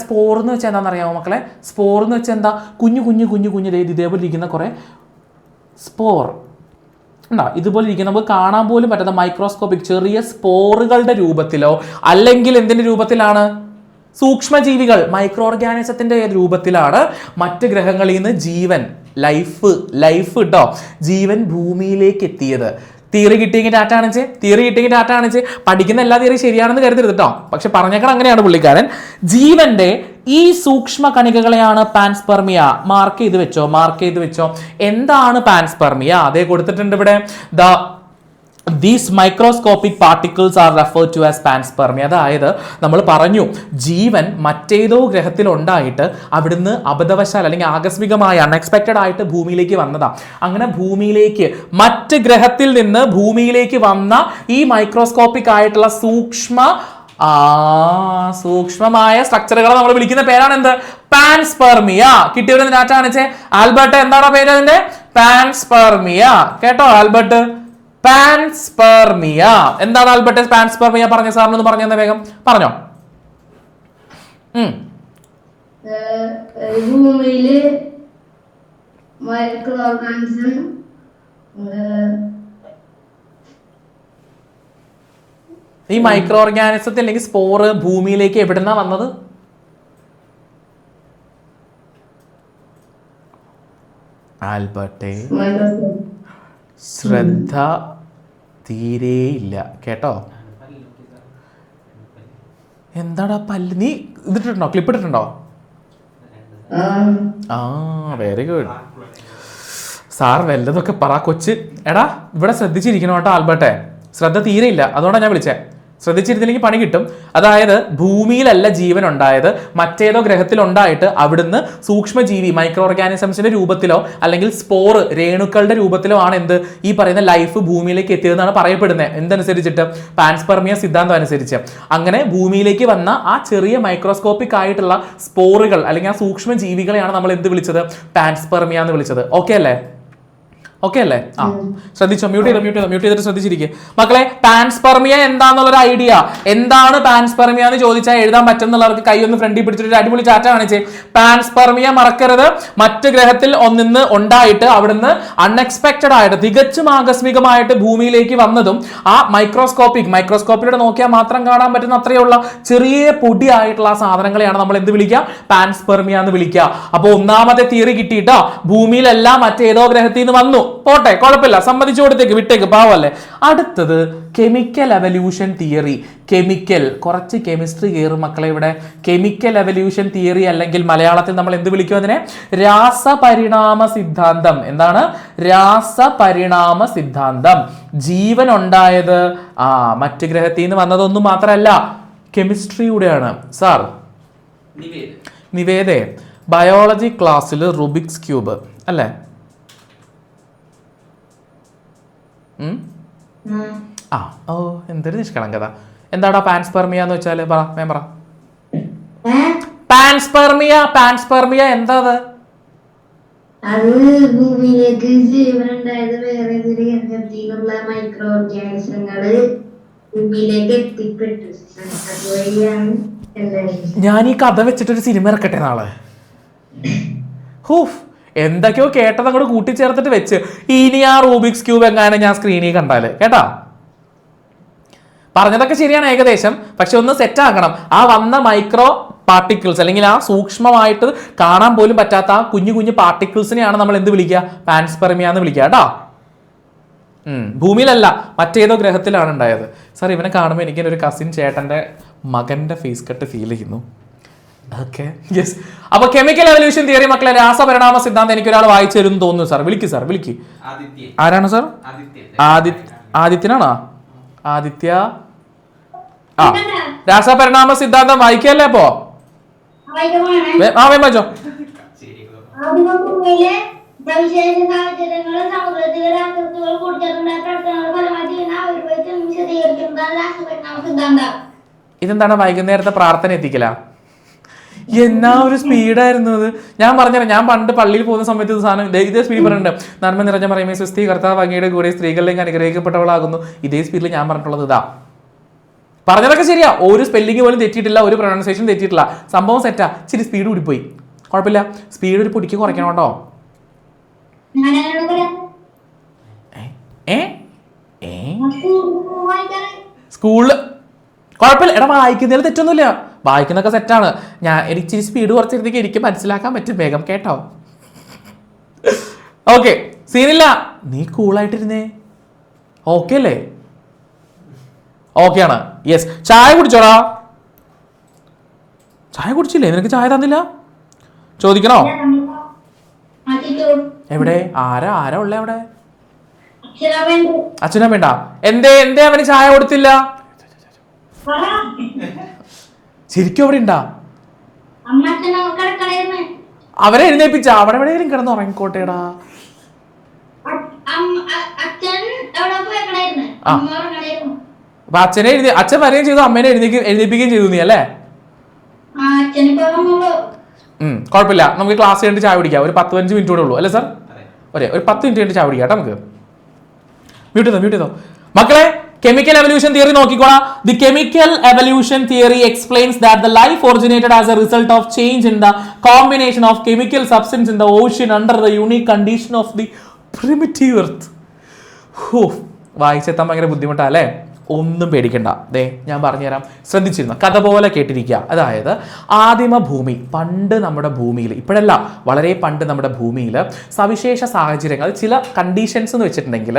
സ്പോർ എന്ന് വെച്ചാൽ എന്താണെന്ന് അറിയാമോ മക്കളെ? സ്പോർ എന്ന് വെച്ചാൽ എന്താ? കുഞ്ഞു കുഞ്ഞു കുഞ്ഞു കുഞ്ഞു ഇതേപോലെ ഇരിക്കുന്ന കുറെ സ്പോർ ഉണ്ടോ? ഇതുപോലെ ഇരിക്കുന്ന നമുക്ക് കാണാൻ പോലും പറ്റുന്ന മൈക്രോസ്കോപ്പിക് ചെറിയ സ്പോറുകളുടെ രൂപത്തിലോ അല്ലെങ്കിൽ എന്തിന്റെ രൂപത്തിലാണ്? സൂക്ഷ്മജീവികൾ മൈക്രോ ഓർഗാനിസത്തിന്റെ രൂപത്തിലാണ് മറ്റ് ഗ്രഹങ്ങളിൽ നിന്ന് ജീവൻ ലൈഫ് കേട്ടോ ജീവൻ ഭൂമിയിലേക്ക് എത്തിയത്. തിയറി കിട്ടിയെങ്കിൽ ഡാറ്റ കാണിച്ച് പഠിക്കുന്ന എല്ലാ തിയറി ശരിയാണെന്ന് കരുതരുത് കേട്ടോ. പക്ഷെ പറഞ്ഞേക്കണം അങ്ങനെയാണ് പുള്ളിക്കാരൻ. ജീവന്റെ ഈ സൂക്ഷ്മ കണികകളെയാണ് പാൻസ്പെർമിയ. മാർക്ക് ചെയ്ത് വെച്ചോ. എന്താണ് പാൻസ്പെർമിയ? അതേ കൊടുത്തിട്ടുണ്ട് ഇവിടെ. These microscopic particles are referred to as panspermia. അതായത് നമ്മൾ പറഞ്ഞു ജീവൻ മറ്റേതോ ഗ്രഹത്തിൽ ഉണ്ടായിട്ട് അവിടുന്ന് അബദ്ധവശാൽ അല്ലെങ്കിൽ ആകസ്മികമായി അൺഎക്സ്പെക്റ്റഡ് ആയിട്ട് ഭൂമിയിലേക്ക് വന്നതാ. അങ്ങനെ ഭൂമിയിലേക്ക് മറ്റ് ഗ്രഹത്തിൽ നിന്ന് ഭൂമിയിലേക്ക് വന്ന ഈ മൈക്രോസ്കോപ്പിക് ആയിട്ടുള്ള സൂക്ഷ്മമായ സ്ട്രക്ചറുകളെ നമ്മൾ വിളിക്കുന്ന പേരാണ് എന്ത്? പാൻസ്പെർമിയ. കിട്ടിയവരെന്ന് ഡാറ്റ കാണിച്ചേ. ആൽബർട്ട്, എന്താണ് പേര് അതിന്റെ? പാൻസ്പെർമിയ. കേട്ടോ ആൽബർട്ട്? പാൻസ്പെർമിയ. എന്താണ് ആൽബർട്ട് പാൻസ്പെർമിയ? പറഞ്ഞ സാറിനൊന്ന് പറഞ്ഞു തന്നെ വേഗം പറഞ്ഞോ. ഭൂമിയില് മൈക്രോ ഓർഗാനിസം ഈ മൈക്രോ ഓർഗാനിസത്തിൽ അല്ലെങ്കിൽ സ്പോർ ഭൂമിയിലേക്ക് എവിടുന്നാ വന്നത്? ആൽബർട്ടെ ശ്രദ്ധ തീരെയില്ല കേട്ടോ. എന്താടാ പല്ല്? നീ ഇതിട്ടുണ്ടോ? ക്ലിപ്പ് ഇട്ടിട്ടുണ്ടോ? Very good. സാർ വല്ലതൊക്കെ പറ കൊച്ച്. എടാ ഇവിടെ ശ്രദ്ധിച്ചിരിക്കണം കേട്ടോ ആൽബർട്ടെ. ശ്രദ്ധ തീരെയില്ല, അതുകൊണ്ടാണ് ഞാൻ വിളിച്ചേ. ശ്രദ്ധിച്ചിരുന്നില്ലെങ്കിൽ പണി കിട്ടും. അതായത് ഭൂമിയിലല്ല ജീവൻ ഉണ്ടായത്, മറ്റേതോ ഗ്രഹത്തിൽ ഉണ്ടായിട്ട് അവിടുന്ന് സൂക്ഷ്മജീവി മൈക്രോ ഓർഗാനിസംസിന്റെ രൂപത്തിലോ അല്ലെങ്കിൽ സ്പോർ രേണുക്കളുടെ രൂപത്തിലോ ആണ് എന്ത് ഈ പറയുന്ന ലൈഫ് ഭൂമിയിലേക്ക് എത്തിയതെന്നാണ് പറയപ്പെടുന്നത്. എന്തനുസരിച്ചിട്ട്? പാൻസ്പെർമിയ സിദ്ധാന്തം അനുസരിച്ച്. അങ്ങനെ ഭൂമിയിലേക്ക് വന്ന ആ ചെറിയ മൈക്രോസ്കോപ്പിക് ആയിട്ടുള്ള സ്പോറുകൾ അല്ലെങ്കിൽ ആ സൂക്ഷ്മജീവികളെയാണ് നമ്മൾ എന്ത് വിളിച്ചത്? പാൻസ്പെർമിയ എന്ന് വിളിച്ചത്. ഓക്കെ അല്ലേ? ശ്രദ്ധിച്ചോ? മ്യൂട്ട് ചെയ്തിട്ട് ശ്രദ്ധിച്ചിരിക്കുക മക്കളെ. പാൻസ്പെർമിയ എന്താന്നുള്ളൊരു ഐഡിയ, എന്താണ് പാൻസ്പെർമിയ എന്ന് ചോദിച്ചാൽ എഴുതാൻ പറ്റുന്നുള്ളവർക്ക് കൈ ഒന്ന് ഫ്രണ്ടിൽ പിടിച്ചിട്ട് അടിപൊളി ചാറ്റ കാണിച്ചേ. പാൻസ്പെർമിയ മറക്കരുത്. മറ്റ് ഗ്രഹത്തിൽ ഒന്നിന്ന് ഉണ്ടായിട്ട് അവിടുന്ന് അൺഎക്സ്പെക്റ്റഡ് ആയിട്ട് തികച്ചും ആകസ്മികമായിട്ട് ഭൂമിയിലേക്ക് വന്നതും ആ മൈക്രോസ്കോപ്പിലൂടെ നോക്കിയാൽ മാത്രം കാണാൻ പറ്റുന്ന അത്രയുള്ള ചെറിയ പൊടിയായിട്ടുള്ള ആ സാധനങ്ങളെയാണ് നമ്മൾ എന്ത് വിളിക്കുക? പാൻസ്പെർമിയ എന്ന് വിളിക്കുക. അപ്പൊ ഒന്നാമത്തെ തിയറി കിട്ടിയിട്ടോ, ഭൂമിയിലല്ല മറ്റേതോ ഗ്രഹത്തിൽ നിന്ന് വന്നു. പോട്ടെ, കുഴപ്പമില്ല, സമ്മതിച്ചു കൊടുത്തേക്ക്, വിട്ടേക്ക്, പാവല്ലേ. അടുത്തത് കെമിക്കൽ എവല്യൂഷൻ തിയറി. കുറച്ച് കെമിസ്ട്രി കയറും മക്കളെ ഇവിടെ. കെമിക്കൽ എവല്യൂഷൻ തിയറി അല്ലെങ്കിൽ മലയാളത്തിൽ നമ്മൾ എന്ത് വിളിക്കും അതിനെ? രാസപരിണാമ സിദ്ധാന്തം. എന്താണ്? രാസപരിണാമ സിദ്ധാന്തം. ജീവൻ ഉണ്ടായത് മറ്റ് ഗ്രഹത്തിൽ നിന്ന് വന്നതൊന്നും മാത്രമല്ല, കെമിസ്ട്രിയുടെയാണ്. സാർ നിവേദേ ബയോളജി ക്ലാസ്സിൽ റുബിക്സ് ക്യൂബ് അല്ലേ? എന്തൊരു നിഷ്കളങ്കത. എന്താടാ പാൻസ്പെർമിയ എന്ന് വെച്ചാല്? പറ. പാൻസ്പെർമിയ എന്താ അത്? ഭൂമിയിലേക്ക് ജീവനുണ്ടായത് വേറെ ഗ്രഹത്തിലുള്ള മൈക്രോ ഓർഗാനിസങ്ങള് ഭൂമിയിലേക്ക് എത്തിപ്പെട്ടു. അതുവഴിയാണ് ഞാൻ ഈ കഥ വെച്ചിട്ടൊരു സിനിമ ഇറക്കട്ടെ നാളെ. ഹൂഫ്, എന്തൊക്കെയോ കേട്ടത് അങ്ങോട്ട് കൂട്ടിച്ചേർത്തിട്ട് വെച്ച് ഇനി ആ റൂബിക്സ് ക്യൂബ് എങ്ങാനും ഞാൻ സ്ക്രീനിൽ കണ്ടാല് കേട്ടാ. പറഞ്ഞതൊക്കെ ശരിയാണ് ഏകദേശം, പക്ഷെ ഒന്ന് സെറ്റ് ആക്കണം. ആ വന്ന മൈക്രോ പാർട്ടിക്കിൾസ് അല്ലെങ്കിൽ ആ സൂക്ഷ്മമായിട്ട് കാണാൻ പോലും പറ്റാത്ത ആ കുഞ്ഞു കുഞ്ഞു പാർട്ടിക്കിൾസിനെയാണ് നമ്മൾ എന്ത് വിളിക്കുക? പാൻസ്പെർമിയ എന്ന് വിളിക്കുക കേട്ടോ. ഭൂമിയിലല്ല മറ്റേതോ ഗ്രഹത്തിലാണ് ഉണ്ടായത്. സാർ ഇവനെ കാണുമ്പോൾ എനിക്ക് ഒരു കസിൻ ചേട്ടന്റെ മകന്റെ ഫേസ് കട്ട് ഫീൽ ചെയ്യുന്നു. Okay, yes. അപ്പൊ കെമിക്കൽ എവല്യൂഷൻ തിയറി മക്കളെ, രാസപരിണാമ സിദ്ധാന്തം എനിക്ക് ഒരാൾ വായിച്ചു തരും തോന്നുന്നു. സാർ വിളിക്ക്. ആരാണ് സാർ? ആദിത്യനാണോ? ആദിത്യ. രാസപരിണാമ സിദ്ധാന്തം വായിക്കല്ലേ അപ്പോ? വായിച്ചോ. സവിശേഷ സാഹചര്യങ്ങൾ സമുദ്രത്തിലെ രാസവസ്തുക്കൾ കൂടിച്ചേർന്നുണ്ടായ പ്രവർത്തനങ്ങളുടെ ഫലമായി ചെയ്യുന്ന ആവിർഭവത്തിൽ വിശദീകരിക്കുന്നതാണ് രാസപരിണാമ സിദ്ധാന്തം. ഇതെന്താണ് വൈകുന്നേരത്തെ പ്രാർത്ഥന എത്തിക്കല? എന്നാ ഒരു സ്പീഡായിരുന്നു അത്. ഞാൻ പറഞ്ഞുതരാം, ഞാൻ പണ്ട് പള്ളിയിൽ പോകുന്ന സമയത്ത് ഇത് സാധനം ഇതേ സ്പീഡ് പറഞ്ഞിട്ടുണ്ട്. നന്മ നിറഞ്ഞ പറയുമ്പോൾ സ്വസ്തി കർത്താവ് അങ്ങയുടെ കൂടെ സ്ത്രീകളിലേക്ക് അനുഗ്രഹിക്കപ്പെട്ടവളാകുന്നു. ഇതേ സ്പീഡിൽ ഞാൻ പറഞ്ഞിട്ടുള്ളത് ഇതാ. പറഞ്ഞതൊക്കെ ശരിയാ, ഒരു സ്പെല്ലിംഗ് പോലും തെറ്റിയിട്ടില്ല, ഒരു പ്രൊണൗൺസിയേഷൻ തെറ്റിയിട്ടില്ല, സംഭവം സെറ്റാ. ഇച്ചിരി സ്പീഡ് കൂടിപ്പോയി, കുഴപ്പമില്ല. സ്പീഡ് ഒരു പൊടിക്ക് കുറയ്ക്കണം കേട്ടോ. സ്കൂളില് കുഴപ്പമില്ല, എടാ വായിക്കുന്നതിൽ തെറ്റൊന്നുമില്ല, വായിക്കുന്നൊക്കെ സെറ്റാണ്. എനിക്ക് ഇച്ചിരി സ്പീഡ് കുറച്ചിരുന്നെങ്കിൽ എനിക്ക് മനസ്സിലാക്കാൻ പറ്റും വേഗം, കേട്ടോ. ഓക്കെ, സീനില്ല, നീ കൂളായിട്ടിരുന്നേ. ഓക്കെ അല്ലേ? ഓക്കെ ആണ്. യെസ്, ചായ കുടിച്ചോടാ. ചായ കുടിച്ചില്ലേ? നിനക്ക് ചായ തന്നില്ല? ചോദിക്കണോ? എവിടെ? ആരാ ഉള്ളേ അവിടെ? അച്ഛനാ വേണ്ട. എന്തേ അവന് ചായ കൊടുത്തില്ല? ശരിക്കും അവിടെ ഉണ്ടാ? അവരെ എഴുന്നേപ്പിച്ച അവിടെ എവിടെയെങ്കിലും കിടന്ന് ഉറങ്ങിക്കോട്ടേടാ. അപ്പൊ അച്ഛൻ വരികയും ചെയ്തു, അമ്മേനെ എഴുന്നേപ്പിക്കുകയും ചെയ്തു നീ അല്ലേ? കുഴപ്പമില്ല, നമുക്ക് ക്ലാസ് കഴിഞ്ഞിട്ട് ചായ കുടിക്കാം. ഒരു 10-15 മിനിറ്റ് കൂടെ ഉള്ളൂ അല്ലേ സാർ? ഒരു 10 മിനിറ്റ് കഴിഞ്ഞിട്ട് ചായ കുടിക്കാം കേട്ടോ നമുക്ക്. മ്യൂട്ട് ചെയ്തോ മക്കളെ. കെമിക്കൽ എവല്യൂഷൻ തിയറി നോക്കിക്കോളാം. The chemical evolution theory explains that the life originated as a result of change in the combination of chemical substance in the ocean under the unique condition of the primitive earth. വായിച്ചെത്താൻ ഭയങ്കര ബുദ്ധിമുട്ടാ അല്ലേ? ഒന്നും പേടിക്കണ്ട, ദേ ഞാൻ പറഞ്ഞുതരാം. ശ്രദ്ധിച്ചിരുന്നു, കഥ പോലെ കേട്ടിരിക്കുക. അതായത് ആദിമ ഭൂമി, പണ്ട് നമ്മുടെ ഭൂമിയിൽ, ഇപ്പോഴല്ല വളരെ പണ്ട് നമ്മുടെ ഭൂമിയിൽ സവിശേഷ സാഹചര്യങ്ങൾ, ചില കണ്ടീഷൻസ് എന്ന് വെച്ചിട്ടുണ്ടെങ്കിൽ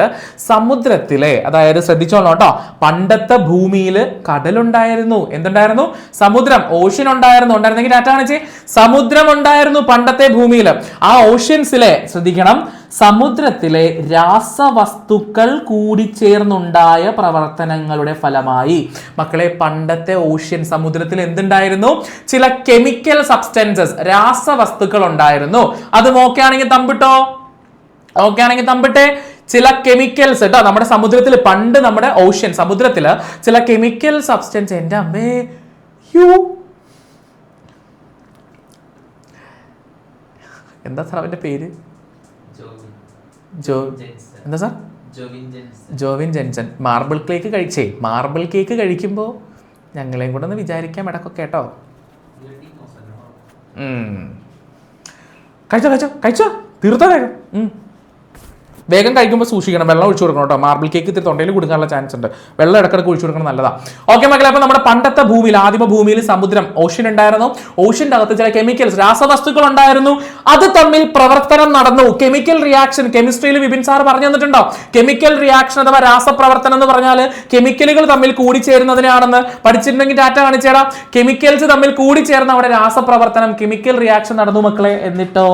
സമുദ്രത്തിലെ, അതായത് ശ്രദ്ധിച്ചോളൂ കേട്ടോ, പണ്ടത്തെ ഭൂമിയിൽ കടലുണ്ടായിരുന്നു. എന്തുണ്ടായിരുന്നു? സമുദ്രം, ഓഷ്യൻ ഉണ്ടായിരുന്നെങ്കിൽ ഡാറ്റ കാണിച്ചേ. സമുദ്രം ഉണ്ടായിരുന്നു പണ്ടത്തെ ഭൂമിയിൽ. ആ ഓഷ്യൻസിലെ, ശ്രദ്ധിക്കണം, സമുദ്രത്തിലെ രാസവസ്തുക്കൾ കൂടിച്ചേർന്നുണ്ടായ പ്രവർത്തനങ്ങളുടെ ഫലമായി, മക്കളെ, പണ്ടത്തെ ഓഷ്യൻ സമുദ്രത്തിൽ എന്തുണ്ടായിരുന്നു? ചില കെമിക്കൽ സബ്സ്റ്റൻസസ്, രാസവസ്തുക്കൾ ഉണ്ടായിരുന്നു. അത് ഓക്കെ ആണെങ്കിൽ തമ്പിട്ടോ, ഓക്കെ ആണെങ്കിൽ തമ്പിട്ടെ. ചില കെമിക്കൽസ് കേട്ടോ, നമ്മുടെ സമുദ്രത്തിൽ, പണ്ട് നമ്മുടെ ഓഷ്യൻ സമുദ്രത്തില് ചില കെമിക്കൽ സബ്സ്റ്റൻസ്. എൻ്റെ അമ്മേ, എന്താ സാർ അവന്റെ പേര്? എന്താ sir? Jovin Jenson. Marble cake കഴിക്കുമ്പോൾ ഞങ്ങളെയും കൂടെ ഒന്ന് വിചാരിക്കാം ഇടക്കൊക്കെ കേട്ടോ. കഴിച്ചോ തീർത്തോ വേഗം കഴിക്കുമ്പോൾ സൂക്ഷിക്കണം, വെള്ളം ഒഴിച്ചു കൊടുക്കണം കേട്ടോ. മാർബിൾ കേക്ക് ഇത്തിരി തൊണ്ടയിൽ കൊടുക്കാനുള്ള ചാൻസ് ഉണ്ട്. വെള്ളം ഇടക്കിടക്ക് ഒഴിച്ചു കൊടുക്കണം, നല്ലതാ. ഓക്കെ മക്കളെ, അപ്പൊ നമ്മുടെ പണ്ടത്തെ ഭൂമിയിൽ, ആദിമ ഭൂമിയിൽ സമുദ്രം, ഓഷ്യൻ ഉണ്ടായിരുന്നു. ഓഷ്യന്റെ അകത്ത് ചില കെമിക്കൽസ്, രാസവസ്തുക്കൾ ഉണ്ടായിരുന്നു. അത് തമ്മിൽ പ്രവർത്തനം നടന്നു. കെമിക്കൽ റിയാക്ഷൻ, കെമിസ്ട്രിയിൽ വിപിൻ സാർ പറഞ്ഞു തന്നിട്ടുണ്ടോ? കെമിക്കൽ റിയാക്ഷൻ അഥവാ രാസപ്രവർത്തനം എന്ന് പറഞ്ഞാൽ കെമിക്കലുകൾ തമ്മിൽ കൂടിച്ചേരുന്നതിനാണെന്ന് പഠിച്ചിട്ടുണ്ടെങ്കിൽ ഡാറ്റ കാണിച്ചേടാം. കെമിക്കൽസ് തമ്മിൽ കൂടിച്ചേർന്ന് അവിടെ രാസപ്രവർത്തനം, കെമിക്കൽ റിയാക്ഷൻ നടന്നു മക്കളെ. എന്നിട്ടോ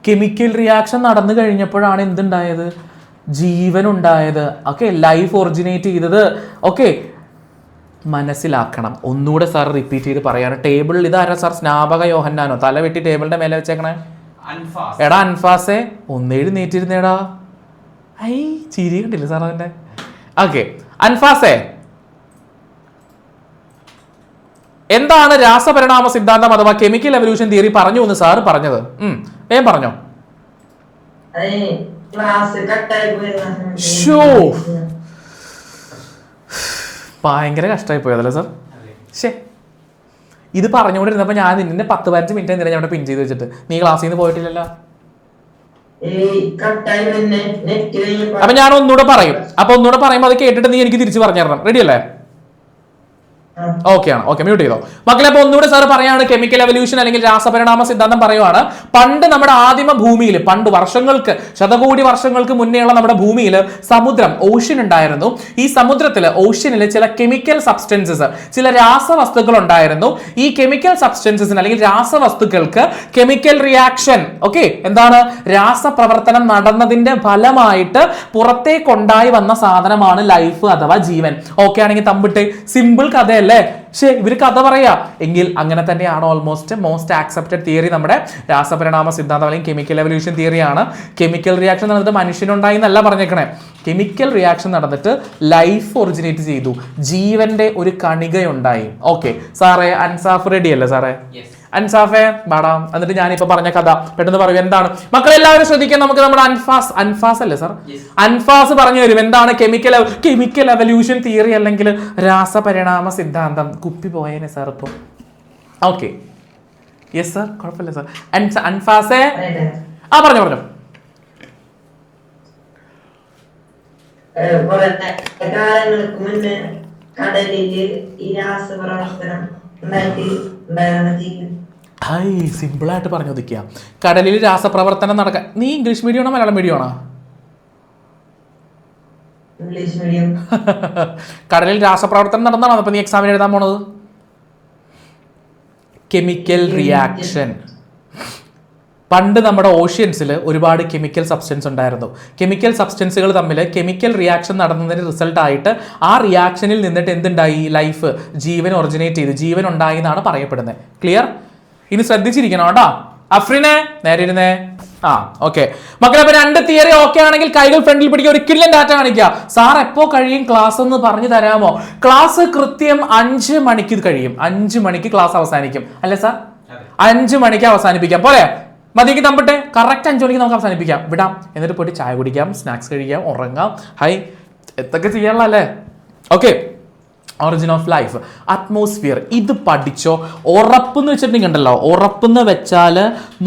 കെമിക്കൽ റിയാക്ഷൻ നടന്നു കഴിഞ്ഞപ്പോഴാണ് എന്തുണ്ടായത്? ജീവൻ ഉണ്ടായത്. ഓക്കെ, ലൈഫ് ഒറിജിനേറ്റ് ചെയ്തത്. ഓക്കെ, മനസ്സിലാക്കണം. ഒന്നുകൂടെ സാർ റിപ്പീറ്റ് ചെയ്ത് പറയാണ്. ടേബിളിൽ ഇതാരാ സാർ? സ്നാപക യോഹന്നാനോ? തല വെട്ടി ടേബിളിന്റെ മേലെ വെച്ചേക്കണേ. എടാ അൻഫാസെ, ഒന്നെഴുന്നേറ്റിരുന്നേടാ. ചിരി കണ്ടില്ല സാർ അതിന്റെ? ഓക്കെ, അൻഫാസെ, എന്താണ് രാസപരിണാമ സിദ്ധാന്തം അഥവാ കെമിക്കൽ എവല്യൂഷൻ തിയറി പറഞ്ഞു എന്ന് സാർ പറഞ്ഞത്? പറഞ്ഞോ. ഭയങ്കര കഷ്ടമായി പോയതല്ലേ സാർ? ശേ, ഇത് പറഞ്ഞുകൊണ്ടിരുന്നപ്പോ ഞാൻ നിന്നെ 10-15 മിനിറ്റ് എന്തിനാ ഞാൻ പിൻ ചെയ്ത് വെച്ചിട്ട്? നീ ക്ലാസ്സിൽ നിന്ന് പോയിട്ടില്ലല്ലോ. അപ്പൊ ഞാൻ ഒന്നുകൂടെ പറയും. അപ്പൊ ഒന്നുകൂടെ പറയുമ്പോൾ അത് കേട്ടിട്ട് നീ എനിക്ക് തിരിച്ചു പറഞ്ഞു തരണം. റെഡി അല്ലേ? ഓക്കെ ആണ്. ഓക്കെ, മ്യൂട്ട് ചെയ്തോ മക്കളെ. അപ്പൊ ഒന്നുകൂടെ സാർ പറയാണ്, കെമിക്കൽ എവല്യൂഷൻ അല്ലെങ്കിൽ രാസപരിണാമ സിദ്ധാന്തം പറയുവാണ്. പണ്ട് നമ്മുടെ ആദിമ ഭൂമിയിൽ, പണ്ട് വർഷങ്ങൾക്ക്, ശതകോടി വർഷങ്ങൾക്ക് മുന്നേയുള്ള നമ്മുടെ ഭൂമിയിൽ സമുദ്രം, ഓഷ്യൻ ഉണ്ടായിരുന്നു. ഈ സമുദ്രത്തില്, ഓഷ്യനില് ചില കെമിക്കൽ സബ്സ്റ്റൻസസ്, ചില രാസവസ്തുക്കൾ ഉണ്ടായിരുന്നു. ഈ കെമിക്കൽ സബ്സ്റ്റൻസസിന് അല്ലെങ്കിൽ രാസവസ്തുക്കൾക്ക് കെമിക്കൽ റിയാക്ഷൻ, ഓക്കെ, എന്താണ്? രാസപ്രവർത്തനം നടന്നതിന്റെ ഫലമായിട്ട് പുറത്തേക്കുണ്ടായി വന്ന സാധനമാണ് ലൈഫ് അഥവാ ജീവൻ. ഓക്കെ ആണെങ്കിൽ തമ്പിട്ടെ. സിമ്പിൾ കഥയല്ല, അല്ലേ? പക്ഷേ ഇവര് കഥ പറയാ എങ്കിൽ അങ്ങനെ തന്നെയാണ് ഓൾമോസ്റ്റ് മോസ്റ്റ് ആക്സെപ്റ്റഡ് തിയറി നമ്മുടെ രാസപരിണാമ സിദ്ധാന്തം അല്ലെങ്കിൽ കെമിക്കൽ എവല്യൂഷൻ തിയറിയാണ്. കെമിക്കൽ റിയാക്ഷൻ നടന്നിട്ട് മനുഷ്യനുണ്ടായി എന്നല്ല പറഞ്ഞേക്കണേ. കെമിക്കൽ റിയാക്ഷൻ നടന്നിട്ട് ലൈഫ് ഒറിജിനേറ്റ് ചെയ്തു, ജീവന്റെ ഒരു കണികയുണ്ടായി. ഓക്കെ സാറേ, അൻസാഫ് റെഡി അല്ലേ സാറേ? അൻസാഫെ ബാടാം. എന്നിട്ട് ഞാനിപ്പോ പറഞ്ഞ കഥ പെട്ടെന്ന് പറയൂ, എന്താണ് മക്കളെല്ലാവരും ശ്രദ്ധിക്കാൻ. നമുക്ക് നമ്മുടെ അൻഫാസ് അല്ലേ സാർ? അൻഫാസ് പറഞ്ഞു തരും എന്താണ് കെമിക്കൽ എവല്യൂഷൻ തിയറി അല്ലെങ്കിൽ രാസപരിണാമ സിദ്ധാന്തം. കുപ്പി പോയേനെ സാർ ഇപ്പൊ. ഓക്കെ യെസ് സാർ, കുഴപ്പമില്ല സാർ. അൻഫാസെ പറഞ്ഞു. കാലങ്ങൾക്ക് മുന്നേ കടലില് ഈ രാസപ്രവർത്തനം സിമ്പിൾ ആയിട്ട് പറഞ്ഞു ഒതുക്കുക. കടലിൽ രാസപ്രവർത്തനം നടക്കാൻ. നീ ഇംഗ്ലീഷ് മീഡിയം ആണോ മലയാളം മീഡിയം ആണോ? English medium. കടലിൽ രാസപ്രവർത്തനം നടന്നാണോ അപ്പൊ നീ എക്സാമിന് എഴുതാൻ പോണത്? Chemical reaction. പണ്ട് നമ്മുടെ ഓഷ്യൻസിൽ ഒരുപാട് കെമിക്കൽ സബ്സ്റ്റൻസ് ഉണ്ടായിരുന്നു. കെമിക്കൽ സബ്സ്റ്റൻസുകൾ തമ്മിൽ കെമിക്കൽ റിയാക്ഷൻ നടന്നതിന് റിസൾട്ട് ആയിട്ട് ആ റിയാക്ഷനിൽ നിന്നിട്ട് എന്തുണ്ടായി? ലൈഫ്, ജീവൻ ഒറിജിനേറ്റ് ചെയ്തു, ജീവൻ ഉണ്ടായി എന്നാണ് പറയപ്പെടുന്നത്. ക്ലിയർ? ഇനി ശ്രദ്ധിച്ചിരിക്കണം കേട്ടോ. അഫ്രിനെ നേരെ ഇരുന്നേ. ഓക്കെ മക്കളെ, അപ്പൊ രണ്ട് തിയറി ഓക്കെ ആണെങ്കിൽ കൈകൾ ഫ്രണ്ടിൽ പിടിക്കുക. ഒരിക്കലും ഡാറ്റ കാണിക്കുക. സാർ എപ്പോ കഴിയും ക്ലാസ് എന്ന് പറഞ്ഞു തരാമോ? ക്ലാസ് കൃത്യം 5 മണിക്ക് കഴിയും. 5 മണിക്ക് ക്ലാസ് അവസാനിക്കും അല്ലേ സാർ? 5 മണിക്ക് അവസാനിപ്പിക്കാം. പോലെ മതിക്ക് തമ്പട്ടെ. കറക്റ്റ് 5 മണിക്ക് നമുക്ക് അവസാനിപ്പിക്കാം. വിടാം. എന്നിട്ട് പോയിട്ട് ചായ കുടിക്കാം, സ്നാക്സ് കഴിക്കാം, ഉറങ്ങാം. എന്തൊക്കെ ചെയ്യാനുള്ള അല്ലേ? Okay, origin of life, atmosphere. ഇത് പഠിച്ചോ. ഉറപ്പെന്ന് വെച്ചിട്ടുണ്ടെങ്കിൽ ഉണ്ടല്ലോ, ഉറപ്പെന്ന് വെച്ചാൽ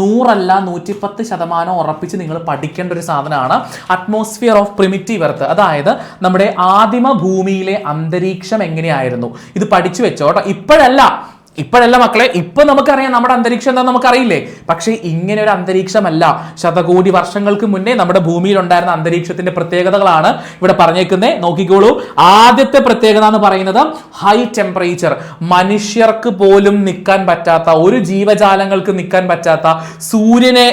100 അല്ല 110% ഉറപ്പിച്ച് നിങ്ങൾ പഠിക്കേണ്ട ഒരു സാധനമാണ് അറ്റ്മോസ്ഫിയർ ഓഫ് പ്രിമിറ്റീവ് എർത്ത്. അതായത് നമ്മുടെ ആദിമ ഭൂമിയിലെ അന്തരീക്ഷം എങ്ങനെയായിരുന്നു. ഇത് പഠിച്ചു വെച്ചോ കേട്ടോ. ഇപ്പോഴല്ല മക്കളെ, ഇപ്പൊ നമുക്കറിയാം നമ്മുടെ അന്തരീക്ഷം എന്താണെന്ന് നമുക്കറിയില്ലേ. പക്ഷേ ഇങ്ങനെ ഒരു അന്തരീക്ഷമല്ല. ശതകോടി വർഷങ്ങൾക്ക് മുന്നേ നമ്മുടെ ഭൂമിയിൽ ഉണ്ടായിരുന്ന അന്തരീക്ഷത്തിന്റെ പ്രത്യേകതകളാണ് ഇവിടെ പറഞ്ഞേക്കുന്നത്. നോക്കിക്കോളൂ. ആദ്യത്തെ പ്രത്യേകത എന്ന് പറയുന്നത് ഹൈ ടെമ്പറേച്ചർ. മനുഷ്യർക്ക് പോലും നിൽക്കാൻ പറ്റാത്ത, ഒരു ജീവജാലങ്ങൾക്ക് നിൽക്കാൻ പറ്റാത്ത, സൂര്യനെ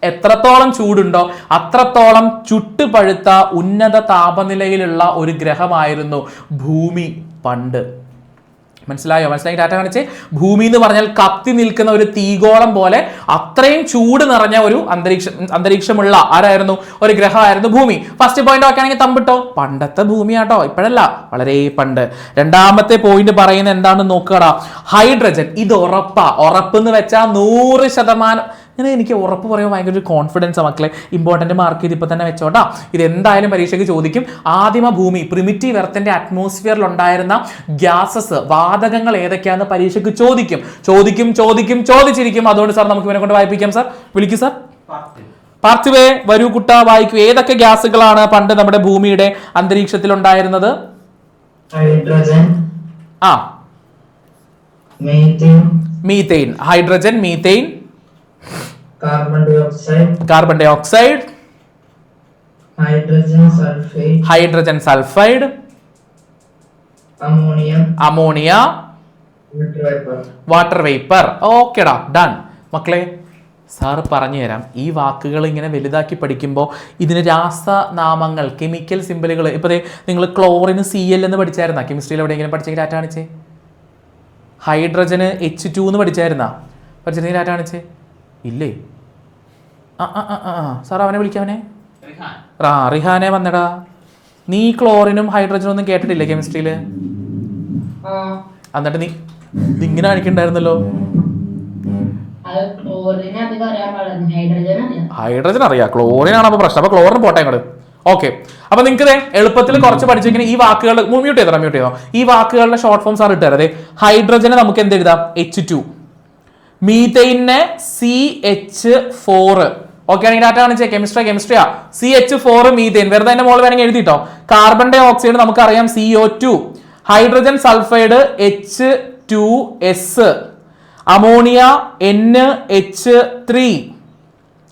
എത്രത്തോളം ചൂടുണ്ടോ അത്രത്തോളം ചുട്ടുപഴുത്ത ഉന്നത താപനിലയിലുള്ള ഒരു ഗ്രഹമായിരുന്നു ഭൂമി പണ്ട്. മനസ്സിലായി ഡാറ്റ കാണിച്ചേ. ഭൂമി എന്ന് പറഞ്ഞാൽ കത്തി നിൽക്കുന്ന ഒരു തീഗോളം പോലെ അത്രയും ചൂട് നിറഞ്ഞ ഒരു അന്തരീക്ഷമുള്ള ആരായിരുന്നു? ഒരു ഗ്രഹമായിരുന്നു ഭൂമി. ഫസ്റ്റ് പോയിന്റ് ഒക്കെ ആണെങ്കിൽ തമ്പിട്ടോ, പണ്ടത്തെ ഭൂമിയാട്ടോ, ഇപ്പോഴല്ല, വളരെ പണ്ട്. രണ്ടാമത്തെ പോയിന്റ് പറയുന്നത് എന്താണെന്ന് നോക്കടാ. ഹൈഡ്രജൻ. ഇത് ഉറപ്പെന്ന് വെച്ചാൽ 100%. എനിക്ക് ഉറപ്പ് പറയുമ്പോൾ ഭയങ്കര ഒരു കോൺഫിഡൻസ് മക്കളെ. ഇമ്പോർട്ടൻറ്റ് മാർക്ക് ചെയ്ത് ഇപ്പം തന്നെ വെച്ചോട്ടാ. ഇത് എന്തായാലും പരീക്ഷയ്ക്ക് ചോദിക്കും. ആദിമ ഭൂമി പ്രിമിറ്റീവ് എർത്തിന്റെ അറ്റ്മോസ്ഫിയറിൽ ഉണ്ടായിരുന്ന ഗ്യാസസ്, വാതകങ്ങൾ ഏതൊക്കെയാണെന്ന് പരീക്ഷയ്ക്ക് ചോദിച്ചിരിക്കും. അതുകൊണ്ട് സാർ നമുക്ക് ഇവനെ കൊണ്ട് വായിപ്പിക്കാം. സാർ വിളിക്കൂ സാർ. പാർത്ഥിവേ വരൂ കുട്ട, വായിക്കൂ. ഏതൊക്കെ ഗ്യാസുകളാണ് പണ്ട് നമ്മുടെ ഭൂമിയുടെ അന്തരീക്ഷത്തിൽ ഉണ്ടായിരുന്നത്? Hydrogen, methane. Hydrogen, methane, carbon dioxide, hydrogen sulphide, ammonia, water vapour. ഓക്കെടാ, ഡൺ. മക്കളെ സാറ് പറഞ്ഞു തരാം. ഈ വാക്കുകൾ ഇങ്ങനെ വലുതാക്കി പഠിക്കുമ്പോൾ ഇതിന് രാസനാമങ്ങൾ, കെമിക്കൽ സിമ്പിളുകൾ. ഇപ്പോൾ നിങ്ങൾ ക്ലോറിന് Cl എന്ന് പഠിച്ചായിരുന്നാ? കെമിസ്ട്രിയിൽ എവിടെയെങ്കിലും പഠിച്ചെങ്കിൽ ഡാറ്റ കാണിച്ചേ. ഹൈഡ്രജന് H2 എന്ന് പഠിച്ചിരുന്നെങ്കിൽ ഡാറ്റ കാണിച്ചേ. ഇല്ലേ? സാർ അവനെ വിളിക്കാവനെ. റിഹാനെ വന്നടാ. നീ ക്ലോറിനും ഹൈഡ്രജനും ഒന്നും കേട്ടിട്ടില്ലേ കെമിസ്ട്രിയിൽ? എന്നിട്ട് നീ ഇങ്ങനെ കാണിക്കണ്ടായിരുന്നല്ലോ. ഹൈഡ്രജൻ അറിയാം, ക്ലോറിൻ ആണ് അപ്പൊ പ്രശ്നം. അപ്പൊ ക്ലോറിന് പോട്ടെ അങ്ങോട്ട്. ഓക്കെ, അപ്പൊ നിങ്ങൾക്ക് എളുപ്പത്തിൽ കുറച്ച് പഠിച്ചിരിക്കുന്ന ഈ വാക്കുകൾ മ്യൂട്ട് ചെയ്തോ. ഈ വാക്കുകളുടെ ഷോർട്ട് ഫോം സാർ ഇട്ടുതരാം. അതെ, ഹൈഡ്രജനെ നമുക്ക് എന്ത് എഴുതാം? H2. മീതെയിനെ CH4. ഓക്കെ ആണെങ്കിൽ ഡാറ്റ കാണിച്ചേ. കെമിസ്ട്രിയാ. CH4 methane. വെറുതെ അതിന്റെ മോള് വേണമെങ്കിൽ എഴുതിട്ടോ. കാർബൺ ഡൈ ഓക്സൈഡ് നമുക്കറിയാം CO2. Hydrogen sulphide H2S. Ammonia NH3.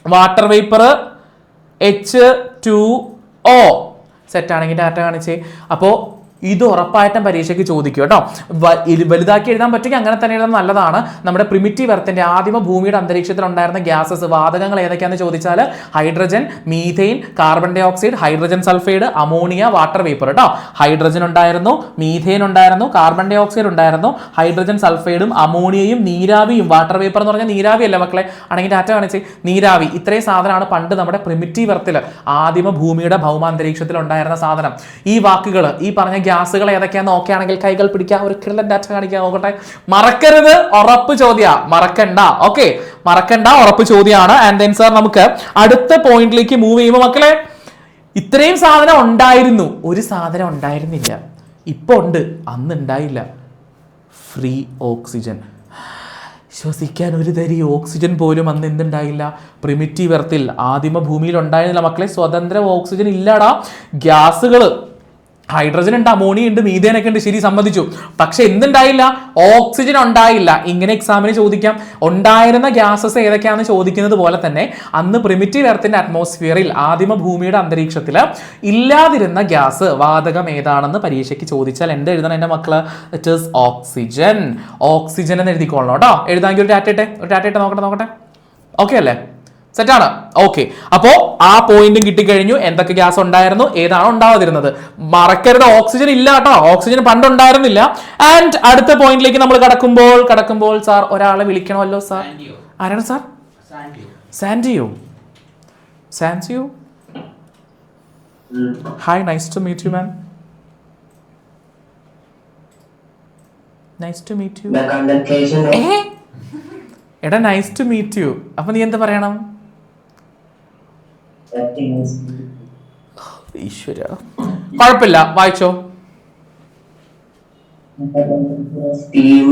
Water vapour H2O. Set ആണെങ്കിൽ ഡാറ്റ കാണിച്ചേ. അപ്പോൾ ഇത് ഉറപ്പായിട്ടും പരീക്ഷയ്ക്ക് ചോദിക്കും കേട്ടോ. വലുതാക്കി എഴുതാൻ പറ്റുമെങ്കിൽ അങ്ങനെ തന്നെ എഴുതാൻ നല്ലതാണ്. നമ്മുടെ പ്രിമിറ്റീവ് എർത്തിന്റെ ആദിമ ഭൂമിയുടെ അന്തരീക്ഷത്തിൽ ഉണ്ടായിരുന്ന ഗ്യാസസ് വാതകങ്ങൾ ഏതൊക്കെയാണെന്ന് ചോദിച്ചാൽ hydrogen, methane, carbon dioxide, hydrogen sulphide, ammonia, water vapour കേട്ടോ. ഹൈഡ്രജൻ ഉണ്ടായിരുന്നു, മീഥെയിൻ ഉണ്ടായിരുന്നു, കാർബൺ ഡൈ ഓക്സൈഡ് ഉണ്ടായിരുന്നു, ഹൈഡ്രജൻ സൾഫൈഡും അമോണിയയും നീരാവിയും. വാട്ടർ വേപ്പർ എന്ന് പറഞ്ഞാൽ നീരാവി അല്ല മക്കളെ, ആണെങ്കിൽ ഡാറ്റ കാണിച്ച് നീരാവി. ഇത്രയും സാധനമാണ് പണ്ട് നമ്മുടെ പ്രിമിറ്റീവ് എർത്തിൽ ആദിമ ഭൂമിയുടെ ഭൗമാന്തരീക്ഷത്തിൽ ഉണ്ടായിരുന്ന സാധനം. ഈ വാക്കുകൾ, ഈ പറഞ്ഞ ഗ്യാസുകൾ ഏതൊക്കെയാന്ന് നോക്കുകയാണെങ്കിൽ കൈകൾ പിടിക്കുക, ഒരു കിള്ളൻ ഡാറ്റ കാണിക്കാൻ നോക്കട്ടെ. മറക്കരുത്, ഉറപ്പ് ചോദ്യ, മറക്കണ്ട. ഓക്കെ, മറക്കണ്ട, ഉറപ്പ് ചോദ്യമാണ്. ആൻഡ് ദെൻ സാർ നമുക്ക് അടുത്ത പോയിന്റിലേക്ക് മൂവ് ചെയ്യുമ്പോൾ മക്കളെ ഇത്രയും സാധനം ഉണ്ടായിരുന്നു, ഒരു സാധനം ഉണ്ടായിരുന്നില്ല, ഇപ്പൊ ഉണ്ട്, അന്ന് ഉണ്ടായില്ല. Free oxygen. ശ്വസിക്കാൻ ഒരു തരി ഓക്സിജൻ പോലും അന്ന് എന്തുണ്ടായില്ല? പ്രിമിറ്റീവ് എർത്തിൽ ആദിമ ഭൂമിയിൽ ഉണ്ടായിരുന്നില്ല മക്കളെ. സ്വതന്ത്ര ഓക്സിജൻ ഇല്ലടാ. ഗ്യാസുകൾ ഹൈഡ്രജൻ ഉണ്ട്, അമോണിയ ഉണ്ട്, മീഥേൻ ഒക്കെ ഉണ്ട്, ശരി സമ്മതിച്ചു. പക്ഷെ എന്തുണ്ടായില്ല? ഓക്സിജൻ ഉണ്ടായില്ല. ഇങ്ങനെ എക്സാമിന് ചോദിക്കാം. ഉണ്ടായിരുന്ന ഗ്യാസസ് ഏതൊക്കെയാണെന്ന് ചോദിക്കുന്നത് പോലെ തന്നെ അന്ന് പ്രിമിറ്റീവ് എർത്തിന്റെ അറ്റ്മോസ്ഫിയറിൽ ആദിമ ഭൂമിയുടെ അന്തരീക്ഷത്തിൽ ഇല്ലാതിരുന്ന ഗ്യാസ് വാതകം ഏതാണെന്ന് പരീക്ഷയ്ക്ക് ചോദിച്ചാൽ എന്ത് എഴുതണം എൻ്റെ മക്കള്? It is oxygen. ഓക്സിജൻ എന്ന് എഴുതിക്കോളണം കേട്ടോ. എഴുതാമെങ്കിൽ ഒരു ഡാറ്റ ഇട്ട് നോക്കട്ടെ. ഓക്കെ അല്ലേ? സെറ്റാണ്. ഓക്കെ, അപ്പോ ആ പോയിന്റും കിട്ടിക്കഴിഞ്ഞു. എന്തൊക്കെ ഗ്യാസ് ഉണ്ടായിരുന്നു, ഏതാണോ ഉണ്ടാവാതിരുന്നത്. മറക്കരുത്, ഓക്സിജൻ ഇല്ല കേട്ടോ. ഓക്സിജൻ പണ്ടുണ്ടായിരുന്നില്ല. ആൻഡ് അടുത്ത പോയിന്റിലേക്ക് നമ്മൾ കടക്കുമ്പോൾ സാർ ഒരാളെ വിളിക്കണമല്ലോ സാർ. ആരാണ് സാർ? സാൻഡിയോ. Hi, nice to meet you man. എടാ നൈസ് ടു മീറ്റ് യു. അപ്പൊ നീ എന്താ പറയണം? ഈശ്വര, കുഴപ്പമില്ല, വായിച്ചോ. Steam,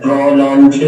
prolonged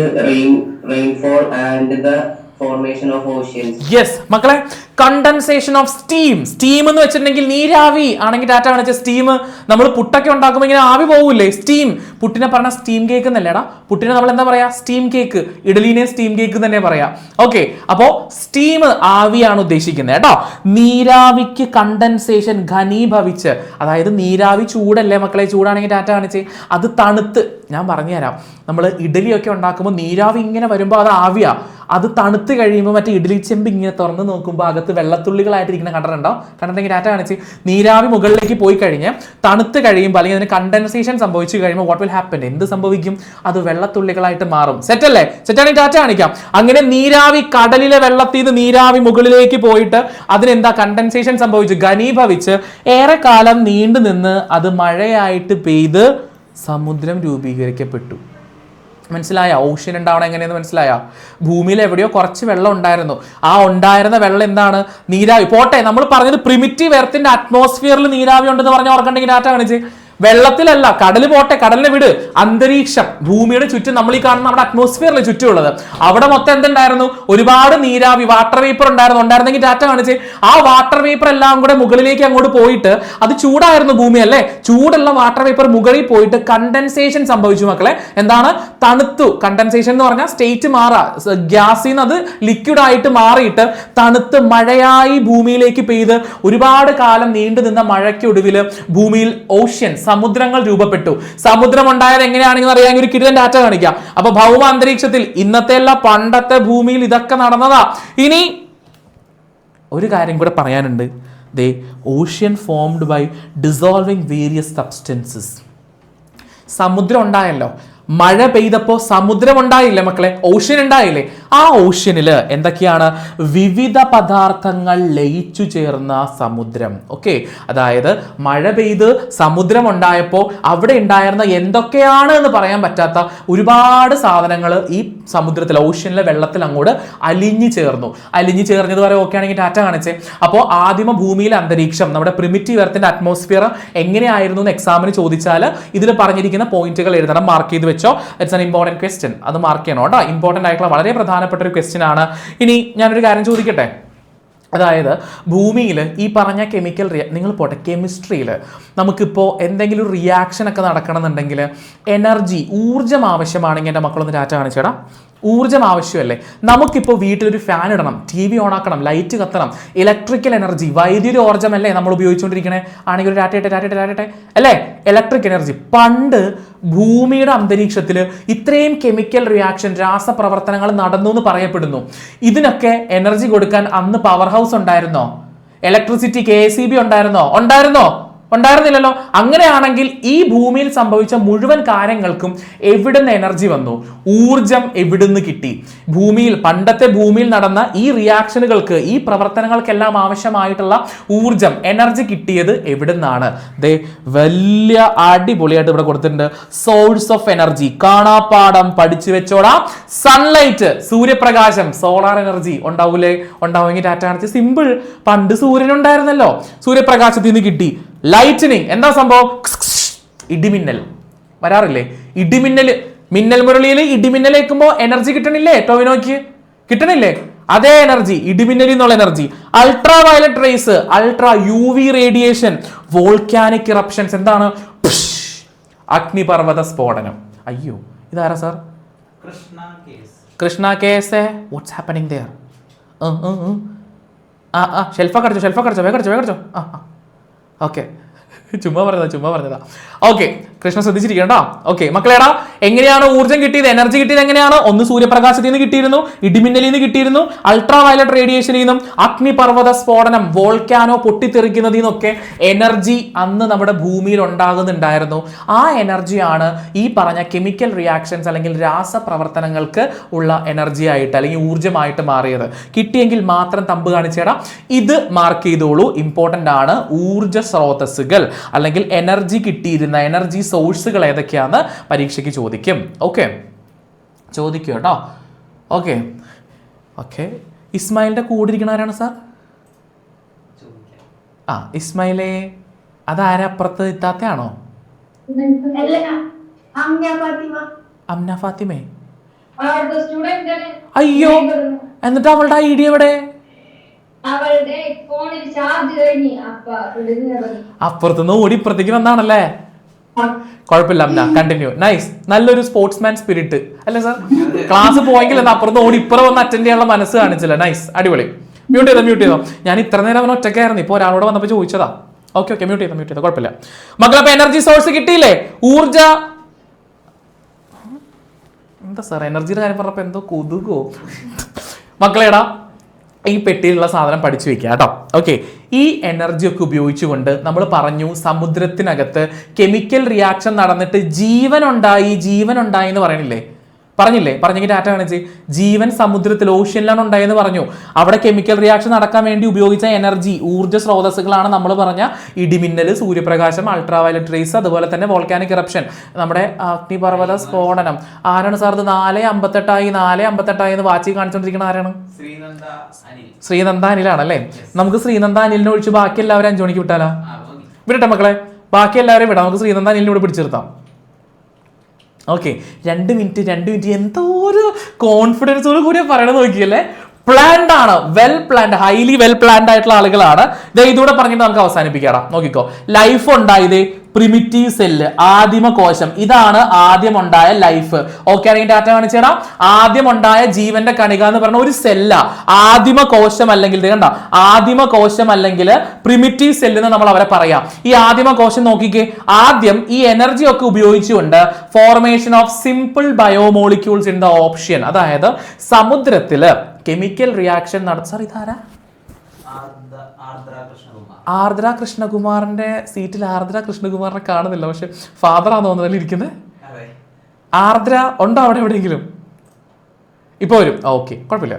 rainfall and the formation of oceans. Yes, മക്കളെ, കണ്ടൻസേഷൻ ഓഫ് സ്റ്റീം. സ്റ്റീം എന്ന് വെച്ചിട്ടുണ്ടെങ്കിൽ നീരാവി ആണെങ്കിൽ ഡാറ്റ കാണിച്ച സ്റ്റീം. നമ്മൾ പുട്ടൊക്കെ ഉണ്ടാക്കുമ്പോൾ ഇങ്ങനെ ആവി പോകൂലേ? സ്റ്റീം. പുട്ടിനെ പറഞ്ഞ സ്റ്റീം കേക്ക് എന്നല്ലേടാ. പുട്ടിനെ നമ്മൾ എന്താ പറയാ? Steam cake. ഇഡലിനെ സ്റ്റീം കേക്ക് തന്നെ പറയാ. ഓക്കെ, അപ്പോ സ്റ്റീം ആവിയാണ് ഉദ്ദേശിക്കുന്നത് കേട്ടോ. നീരാവിക്ക് കണ്ടൻസേഷൻ, ഘനീഭവിച്ച്, അതായത് നീരാവി ചൂടല്ലേ മക്കളെ? ചൂടാണെങ്കിൽ ഡാറ്റ കാണിച്ച് അത് തണുത്ത്. ഞാൻ പറഞ്ഞുതരാം, നമ്മൾ ഇഡലിയൊക്കെ ഉണ്ടാക്കുമ്പോൾ നീരാവി ഇങ്ങനെ വരുമ്പോൾ അത് ആവിയാ. അത് തണുത്ത് കഴിയുമ്പോൾ മറ്റേ ഇഡലി ചെമ്പ് ഇങ്ങനെ തുറന്ന് നോക്കുമ്പോൾ അകത്ത് വെള്ളത്തുള്ളികളായിട്ടിരിക്കുന്ന കണ്ടിട്ടുണ്ടെങ്കിൽ ഡാറ്റ കാണിച്ച് നീരാവി മുകളിലേക്ക് പോയി കഴിഞ്ഞ് തണുത്ത് കഴിയുമ്പോൾ അല്ലെങ്കിൽ അതിന് കണ്ടൻസേഷൻ സംഭവിച്ചു കഴിയുമ്പോൾ വാട്ട് വിൽ ഹാപ്പൻ? എന്ത് സംഭവിക്കും? അത് വെള്ളത്തുള്ളികളായിട്ട് മാറും. സെറ്റല്ലേ? സെറ്റാണെങ്കിൽ ഡാറ്റ കാണിക്കാം. അങ്ങനെ നീരാവി കടലിലെ വെള്ളത്തിൽ നിന്ന് നീരാവി മുകളിലേക്ക് പോയിട്ട് അതിനെന്താ കണ്ടൻസേഷൻ സംഭവിച്ചു, ഘനീഭവിച്ച് ഏറെക്കാലം നീണ്ടു നിന്ന് അത് മഴയായിട്ട് പെയ്ത് സമുദ്രം രൂപീകരിക്കപ്പെട്ടു. മനസ്സിലായ? ഓഷ്യൻ ഉണ്ടാവണം എങ്ങനെയെന്ന് മനസ്സിലായ? ഭൂമിയിൽ എവിടെയോ കുറച്ച് വെള്ളം ഉണ്ടായിരുന്നു. ആ ഉണ്ടായിരുന്ന വെള്ളം എന്താണ്? നീരാവി. പോട്ടെ, നമ്മൾ പറഞ്ഞത് പ്രിമിറ്റീവ് എർത്തിന്റെ അറ്റ്മോസ്ഫിയറിൽ നീരാവി ഉണ്ടെന്ന് പറഞ്ഞ ഓർക്കണ്ടെങ്കിൽ ഡാറ്റ കാണിച്ച്. വെള്ളത്തിലല്ല, കടല് പോട്ടെ, കടലിനെ വിട്. അന്തരീക്ഷം, ഭൂമിയുടെ ചുറ്റും, നമ്മൾ ഈ കാണുന്ന നമ്മുടെ അറ്റ്മോസ്ഫിയറിൽ ചുറ്റുമുള്ളത്, അവിടെ മൊത്തം എന്തുണ്ടായിരുന്നു? ഒരുപാട് നീരാവി, വാട്ടർ വേപ്പർ ഉണ്ടായിരുന്നെങ്കിൽ ഡാറ്റ കാണിച്ച്. ആ വാട്ടർ വേപ്പർ എല്ലാം കൂടെ മുകളിലേക്ക് അങ്ങോട്ട് പോയിട്ട് അത് ചൂടായിരുന്നു ഭൂമി അല്ലേ? ചൂടുള്ള വാട്ടർ വേപ്പർ മുകളിൽ പോയിട്ട് കണ്ടൻസേഷൻ സംഭവിച്ചു മക്കളെ. എന്താണ്? തണുത്തു. കണ്ടൻസേഷൻ എന്ന് പറഞ്ഞാൽ സ്റ്റേറ്റ് മാറാ, ഗ്യാസിൽ നിന്ന് അത് ലിക്വിഡ് ആയിട്ട് മാറിയിട്ട് തണുത്ത് മഴയായി ഭൂമിയിലേക്ക് പെയ്ത് ഒരുപാട് കാലം നീണ്ടു നിന്ന മഴയ്ക്കൊടുവിൽ ഭൂമിയിൽ ഓഷ്യൻ, സമുദ്രങ്ങൾ രൂപപ്പെട്ടു. സമുദ്രം ഉണ്ടായത് എങ്ങനെയാണെന്ന് അറിയാമെങ്കിൽ ഒരു കിടിലൻ ഡാറ്റ കാണിക്കാം. അപ്പൊ ഭൗമ അന്തരീക്ഷത്തിൽ ഇന്നത്തെ അല്ല, പണ്ടത്തെ ഭൂമിയിൽ ഇതൊക്കെ നടന്നതാ. ഇനി ഒരു കാര്യം കൂടെ പറയാനുണ്ട്. ദേ, ocean formed by dissolving various substances. സമുദ്രം ഉണ്ടായല്ലോ, മഴ പെയ്തപ്പോൾ സമുദ്രം ഉണ്ടായില്ലേ മക്കളെ? ഓഷ്യൻ ഉണ്ടായില്ലേ? ആ ഓഷ്യനിൽ എന്തൊക്കെയാണ്? വിവിധ പദാർത്ഥങ്ങൾ ലയിച്ചു ചേർന്ന സമുദ്രം. ഓക്കെ, അതായത് മഴ പെയ്ത് സമുദ്രം ഉണ്ടായപ്പോൾ അവിടെ ഉണ്ടായിരുന്ന എന്തൊക്കെയാണ് എന്ന് പറയാൻ പറ്റാത്ത ഒരുപാട് സാധനങ്ങൾ ഈ സമുദ്രത്തിൽ, ഓഷ്യനിലെ വെള്ളത്തിൽ അങ്ങോട്ട് അലിഞ്ഞു ചേർന്നു. അലിഞ്ഞു ചേർന്നത് വരെ ഓക്കെ ആണെങ്കിൽ ഡാറ്റ കാണിച്ചേ. അപ്പോൾ ആദിമ ഭൂമിയിലെ അന്തരീക്ഷം, നമ്മുടെ പ്രിമിറ്റീവ് എർത്തിന്റെ അറ്റ്മോസ്ഫിയർ എങ്ങനെയായിരുന്നു എന്ന് എക്സാമിന് ചോദിച്ചാൽ ഇതിൽ പറഞ്ഞിരിക്കുന്ന പോയിന്റുകൾ എഴുതണം, മാർക്ക് ചെയ്ത് വെച്ചോ. It's an important question. അത് മാർക്ക് ചെയ്യണം കേട്ടോ. ഇമ്പോർട്ടന്റ് ആയിട്ടുള്ള വളരെ പ്രധാനപ്പെട്ട ഒരു ക്വസ്റ്റ്യൻ ആണ്. ഇനി ഞാനൊരു കാര്യം ചോദിക്കട്ടെ. അതായത് ഭൂമിയിൽ ഈ പറഞ്ഞ കെമിക്കൽ നിങ്ങൾ പോട്ടെ, കെമിസ്ട്രിയിൽ നമുക്കിപ്പോൾ എന്തെങ്കിലും റിയാക്ഷൻ ഒക്കെ നടക്കണമെന്നുണ്ടെങ്കിൽ എനർജി, ഊർജ്ജം ആവശ്യമാണെങ്കിൽ എൻ്റെ മക്കളൊന്ന് ഡാറ്റ കാണിച്ചേടാ. ഊർജ്ജം ആവശ്യമല്ലേ? നമുക്കിപ്പോൾ വീട്ടിലൊരു ഫാൻ ഇടണം, TV ഓൺ ആക്കണം, ലൈറ്റ് കത്തണം, ഇലക്ട്രിക്കൽ എനർജി, വൈദ്യുതി ഊർജ്ജമല്ലേ നമ്മൾ ഉപയോഗിച്ചുകൊണ്ടിരിക്കണേ? ആണെങ്കിൽ ഒരു രാറ്റട്ടെ അല്ലേ? Electric energy. പണ്ട് ഭൂമിയുടെ അന്തരീക്ഷത്തിൽ ഇത്രയും കെമിക്കൽ റിയാക്ഷൻ, രാസപ്രവർത്തനങ്ങൾ നടന്നു എന്ന് പറയപ്പെടുന്നു. ഇതിനൊക്കെ എനർജി കൊടുക്കാൻ അന്ന് പവർ ഹൗസ് ഉണ്ടായിരുന്നോ? Electricity KEB ഉണ്ടായിരുന്നില്ലല്ലോ. അങ്ങനെയാണെങ്കിൽ ഈ ഭൂമിയിൽ സംഭവിച്ച മുഴുവൻ കാര്യങ്ങൾക്കും എവിടുന്ന് എനർജി വന്നു? ഊർജം എവിടുന്ന് കിട്ടി? പണ്ടത്തെ ഭൂമിയിൽ നടന്ന ഈ റിയാക്ഷനുകൾക്ക്, ഈ പ്രവർത്തനങ്ങൾക്കെല്ലാം ആവശ്യമായിട്ടുള്ള ഊർജം, എനർജി കിട്ടിയത് എവിടുന്നാണ്? ദേ വലിയ അടിപൊളിയായിട്ട് ഇവിടെ കൊടുത്തിട്ടുണ്ട്. സോഴ്സ് ഓഫ് എനർജി കാണാപ്പാടം പഠിച്ചു വെച്ചോടാ. സൺലൈറ്റ്, സൂര്യപ്രകാശം, സോളാർ എനർജി ഉണ്ടാവൂലേ? ഉണ്ടാവുമെങ്കിൽ ടാറ്റ കാണിച്ച് സിമ്പിൾ. പണ്ട് സൂര്യൻ ഉണ്ടായിരുന്നല്ലോ, സൂര്യപ്രകാശത്തിൽ നിന്ന് കിട്ടി. ലൈറ്റനിങ് എന്താ സംഭവം? ഇടിമിന്നൽ വരാറില്ലേ? മിന്നൽ മുരളിയിൽ ഇടിമിന്നൽ ഏൽക്കുമ്പോൾ എനർജി കിട്ടണില്ലേ? ടോവിനോയ്ക്ക് കിട്ടണില്ലേ? അതേ എനർജി, ഇടിമിന്നലിൽ നിന്നുള്ള energy. Ultraviolet rays, UV radiation, volcanic eruptions. എന്താണ്? അഗ്നിപർവ്വത സ്ഫോടനം. അയ്യോ, ഇതാരാ sir? Krishna case. What's happening there? ഷെൽഫൊക്കെ അടിച്ചോ, വേഗടിച്ചോ. ഓക്കെ, ചുമ്മാ പറഞ്ഞതാ. ഓക്കെ, കൃഷ്ണ ശ്രദ്ധിച്ചിരിക്കട്ടോ. ഓക്കെ മക്കളേടാ, എങ്ങനെയാണ് ഊർജ്ജം കിട്ടിയത്, എനർജി കിട്ടിയത് എങ്ങനെയാണ്? ഒന്ന് സൂര്യപ്രകാശത്തിൽ നിന്ന് കിട്ടിയിരുന്നു, ഇടിമിന്നലിൽ നിന്ന് കിട്ടിയിരുന്നു, അൾട്രാ വയലറ്റ് റേഡിയേഷനിൽ നിന്നും, അഗ്നിപർവ്വത സ്ഫോടനം, വോൾക്കാനോ പൊട്ടിത്തെറിക്കുന്നതിൽ നിന്നൊക്കെ എനർജി അന്ന് നമ്മുടെ ഭൂമിയിൽ ഉണ്ടാകുന്നുണ്ടായിരുന്നു. ആ എനർജിയാണ് ഈ പറഞ്ഞ കെമിക്കൽ റിയാക്ഷൻസ് അല്ലെങ്കിൽ രാസപ്രവർത്തനങ്ങൾക്ക് ഉള്ള എനർജി ആയിട്ട് അല്ലെങ്കിൽ ഊർജ്ജമായിട്ട് മാറിയത്. കിട്ടിയെങ്കിൽ മാത്രം തമ്പ് കാണിച്ചേടാ. ഇത് മാർക്ക് ചെയ്തോളൂ, ഇമ്പോർട്ടൻ്റ് ആണ്. ഊർജ്ജ സ്രോതസ്സുകൾ അല്ലെങ്കിൽ എനർജി കിട്ടിയിരുന്ന എനർജി സോഴ്സുകൾ ഏതൊക്കെയാന്ന് പരീക്ഷയ്ക്ക് ചോദിക്കും. ചോദിക്കും കേട്ടോ. ഓക്കെ ഇസ്മായിലിന്റെ കൂടെ ഇരിക്കണ ആരാണ് സാർ? ഇസ്മായിലേ, അതാരാ അപ്പുറത്ത് ഇത്താത്തയാണോ? അംന ഫാത്തിമേ? അയ്യോ, എന്നിട്ട് അവളുടെ ഐഡിയ എവിടെ? അപ്പുറത്തുനിന്ന് ഓടി ഇപ്പുറത്തേക്ക് വന്നാണല്ലേ? കുഴപ്പമില്ല അംന, കണ്ടിന്യൂ. നൈസ്, നല്ലൊരു സ്പോർട്സ്മാൻ സ്പിരിറ്റ് അല്ലേ സാർ? ക്ലാസ് പോയെങ്കിൽ എന്താ അപ്പുറത്ത് ഓടി ഇപ്പുറം വന്ന് അറ്റൻഡ് ചെയ്യാനുള്ള മനസ്സ് കാണിച്ചില്ല. നൈസ്, അടിപൊളി. മ്യൂട്ട് ചെയ്തോ. ഞാൻ ഇത്ര നേരം അവൻ ഒറ്റയ്ക്കായിരുന്നു, ഇപ്പോൾ ഒരാളോട് വന്നപ്പോൾ ചോദിച്ചതാ. ഓക്കെ, മ്യൂട്ട് ചെയ്തോ, കുഴപ്പമില്ല. മക്കളെ, അപ്പൊ എനർജി സോഴ്സ് കിട്ടിയില്ലേ? ഊർജ എന്താ സാർ എനർജിയുടെ കാര്യം പറഞ്ഞപ്പോ എന്തോ കൊതുകോ? മക്കളെടാ, ഈ പെട്ടിയിലുള്ള സാധനം പഠിച്ചു വെക്കുക കേട്ടോ. ഓക്കെ, ഈ എനർജി ഒക്കെ ഉപയോഗിച്ചുകൊണ്ട് നമ്മൾ പറഞ്ഞു സമുദ്രത്തിനകത്ത് കെമിക്കൽ റിയാക്ഷൻ നടന്നിട്ട് ജീവൻ ഉണ്ടായി എന്ന് പറഞ്ഞെങ്കിൽ ടാറ്റ കാണിച്ച്. ജീവൻ സമുദ്രത്തിൽ, ഓഷ്യനിലാണ് ഉണ്ടായെന്ന് പറഞ്ഞു. അവിടെ കെമിക്കൽ റിയാക്ഷൻ നടക്കാൻ വേണ്ടി ഉപയോഗിച്ച എനർജി, ഊർജ്ജ സ്രോതസ്സുകളാണ് നമ്മൾ പറഞ്ഞ ഇടിമിന്നൽ, സൂര്യപ്രകാശം, അൾട്രാ വയലറ്റ് റേസ്, അതുപോലെ തന്നെ വോൾക്കാനിക് ഇറപ്ഷൻ, നമ്മുടെ അഗ്നിപർവ്വത സ്ഫോടനം. ആരാണ് സാർ ഇത് 4:58 എന്ന് വാച്ചി കാണിച്ചുകൊണ്ടിരിക്കുന്ന ആരാണ്? ശ്രീനന്ദ അനിലാണല്ലേ? നമുക്ക് ശ്രീനന്ദ അനിലിനെ ഒഴിച്ച് ബാക്കി എല്ലാവരും 5 മണിക്ക് വിട്ടാലോ? വിടട്ടെ മക്കളെ, ബാക്കി എല്ലാവരും വിടാം. നമുക്ക് ശ്രീനന്ദ അനിലിനെ ഇവിടെ പിടിച്ചിരുത്താം. ഓക്കെ, 2 മിനിറ്റ് എന്തോ ഒരു കോൺഫിഡൻസോട് കൂടി പറയണത് നോക്കിയല്ലേ? പ്ലാൻഡ് ആണ്, ഹൈലി വെൽ പ്ലാൻഡ് ആയിട്ടുള്ള ആളുകളാണ്. ഇതൂടെ പറഞ്ഞിട്ട് നമുക്ക് അവസാനിപ്പിക്കാം. നോക്കിക്കോ, ലൈഫ് ഉണ്ടായത് പ്രിമിറ്റീവ് സെല്ല്, ആദിമ കോശം. ഇതാണ് ആദ്യം ഉണ്ടായ ലൈഫ്. ഓക്കെ ആണെങ്കിൽ ടാറ്റ കാണിച്ചേടാ. ആദ്യം ഉണ്ടായ ജീവന്റെ കണിക എന്ന് പറഞ്ഞ ഒരു സെല്ല, ആദിമ കോശം അല്ലെങ്കിൽ പ്രിമിറ്റീവ് സെല്ല് എന്ന് നമ്മൾ അവരെ പറയാം. ഈ ആദിമ കോശം നോക്കിക്കേ, ആദ്യം ഈ എനർജി ഒക്കെ ഉപയോഗിച്ചുകൊണ്ട് formation of simple biomolecules in the ocean, അതായത് സമുദ്രത്തില് കെമിക്കൽ റിയാക്ഷൻ സാർ ഇതാരാ? ആർദ്ര കൃഷ്ണകുമാറിന്റെ സീറ്റിൽ ആർദ്ര കൃഷ്ണകുമാറിനെ കാണുന്നില്ല, പക്ഷെ ഫാദർ ആണെന്ന് തോന്നുന്നതിൽ ഇരിക്കുന്നത്. ആർദ്ര ഉണ്ടോ അവിടെ എവിടെയെങ്കിലും? ഇപ്പൊ വരും. ഓക്കെ, കുഴപ്പമില്ല.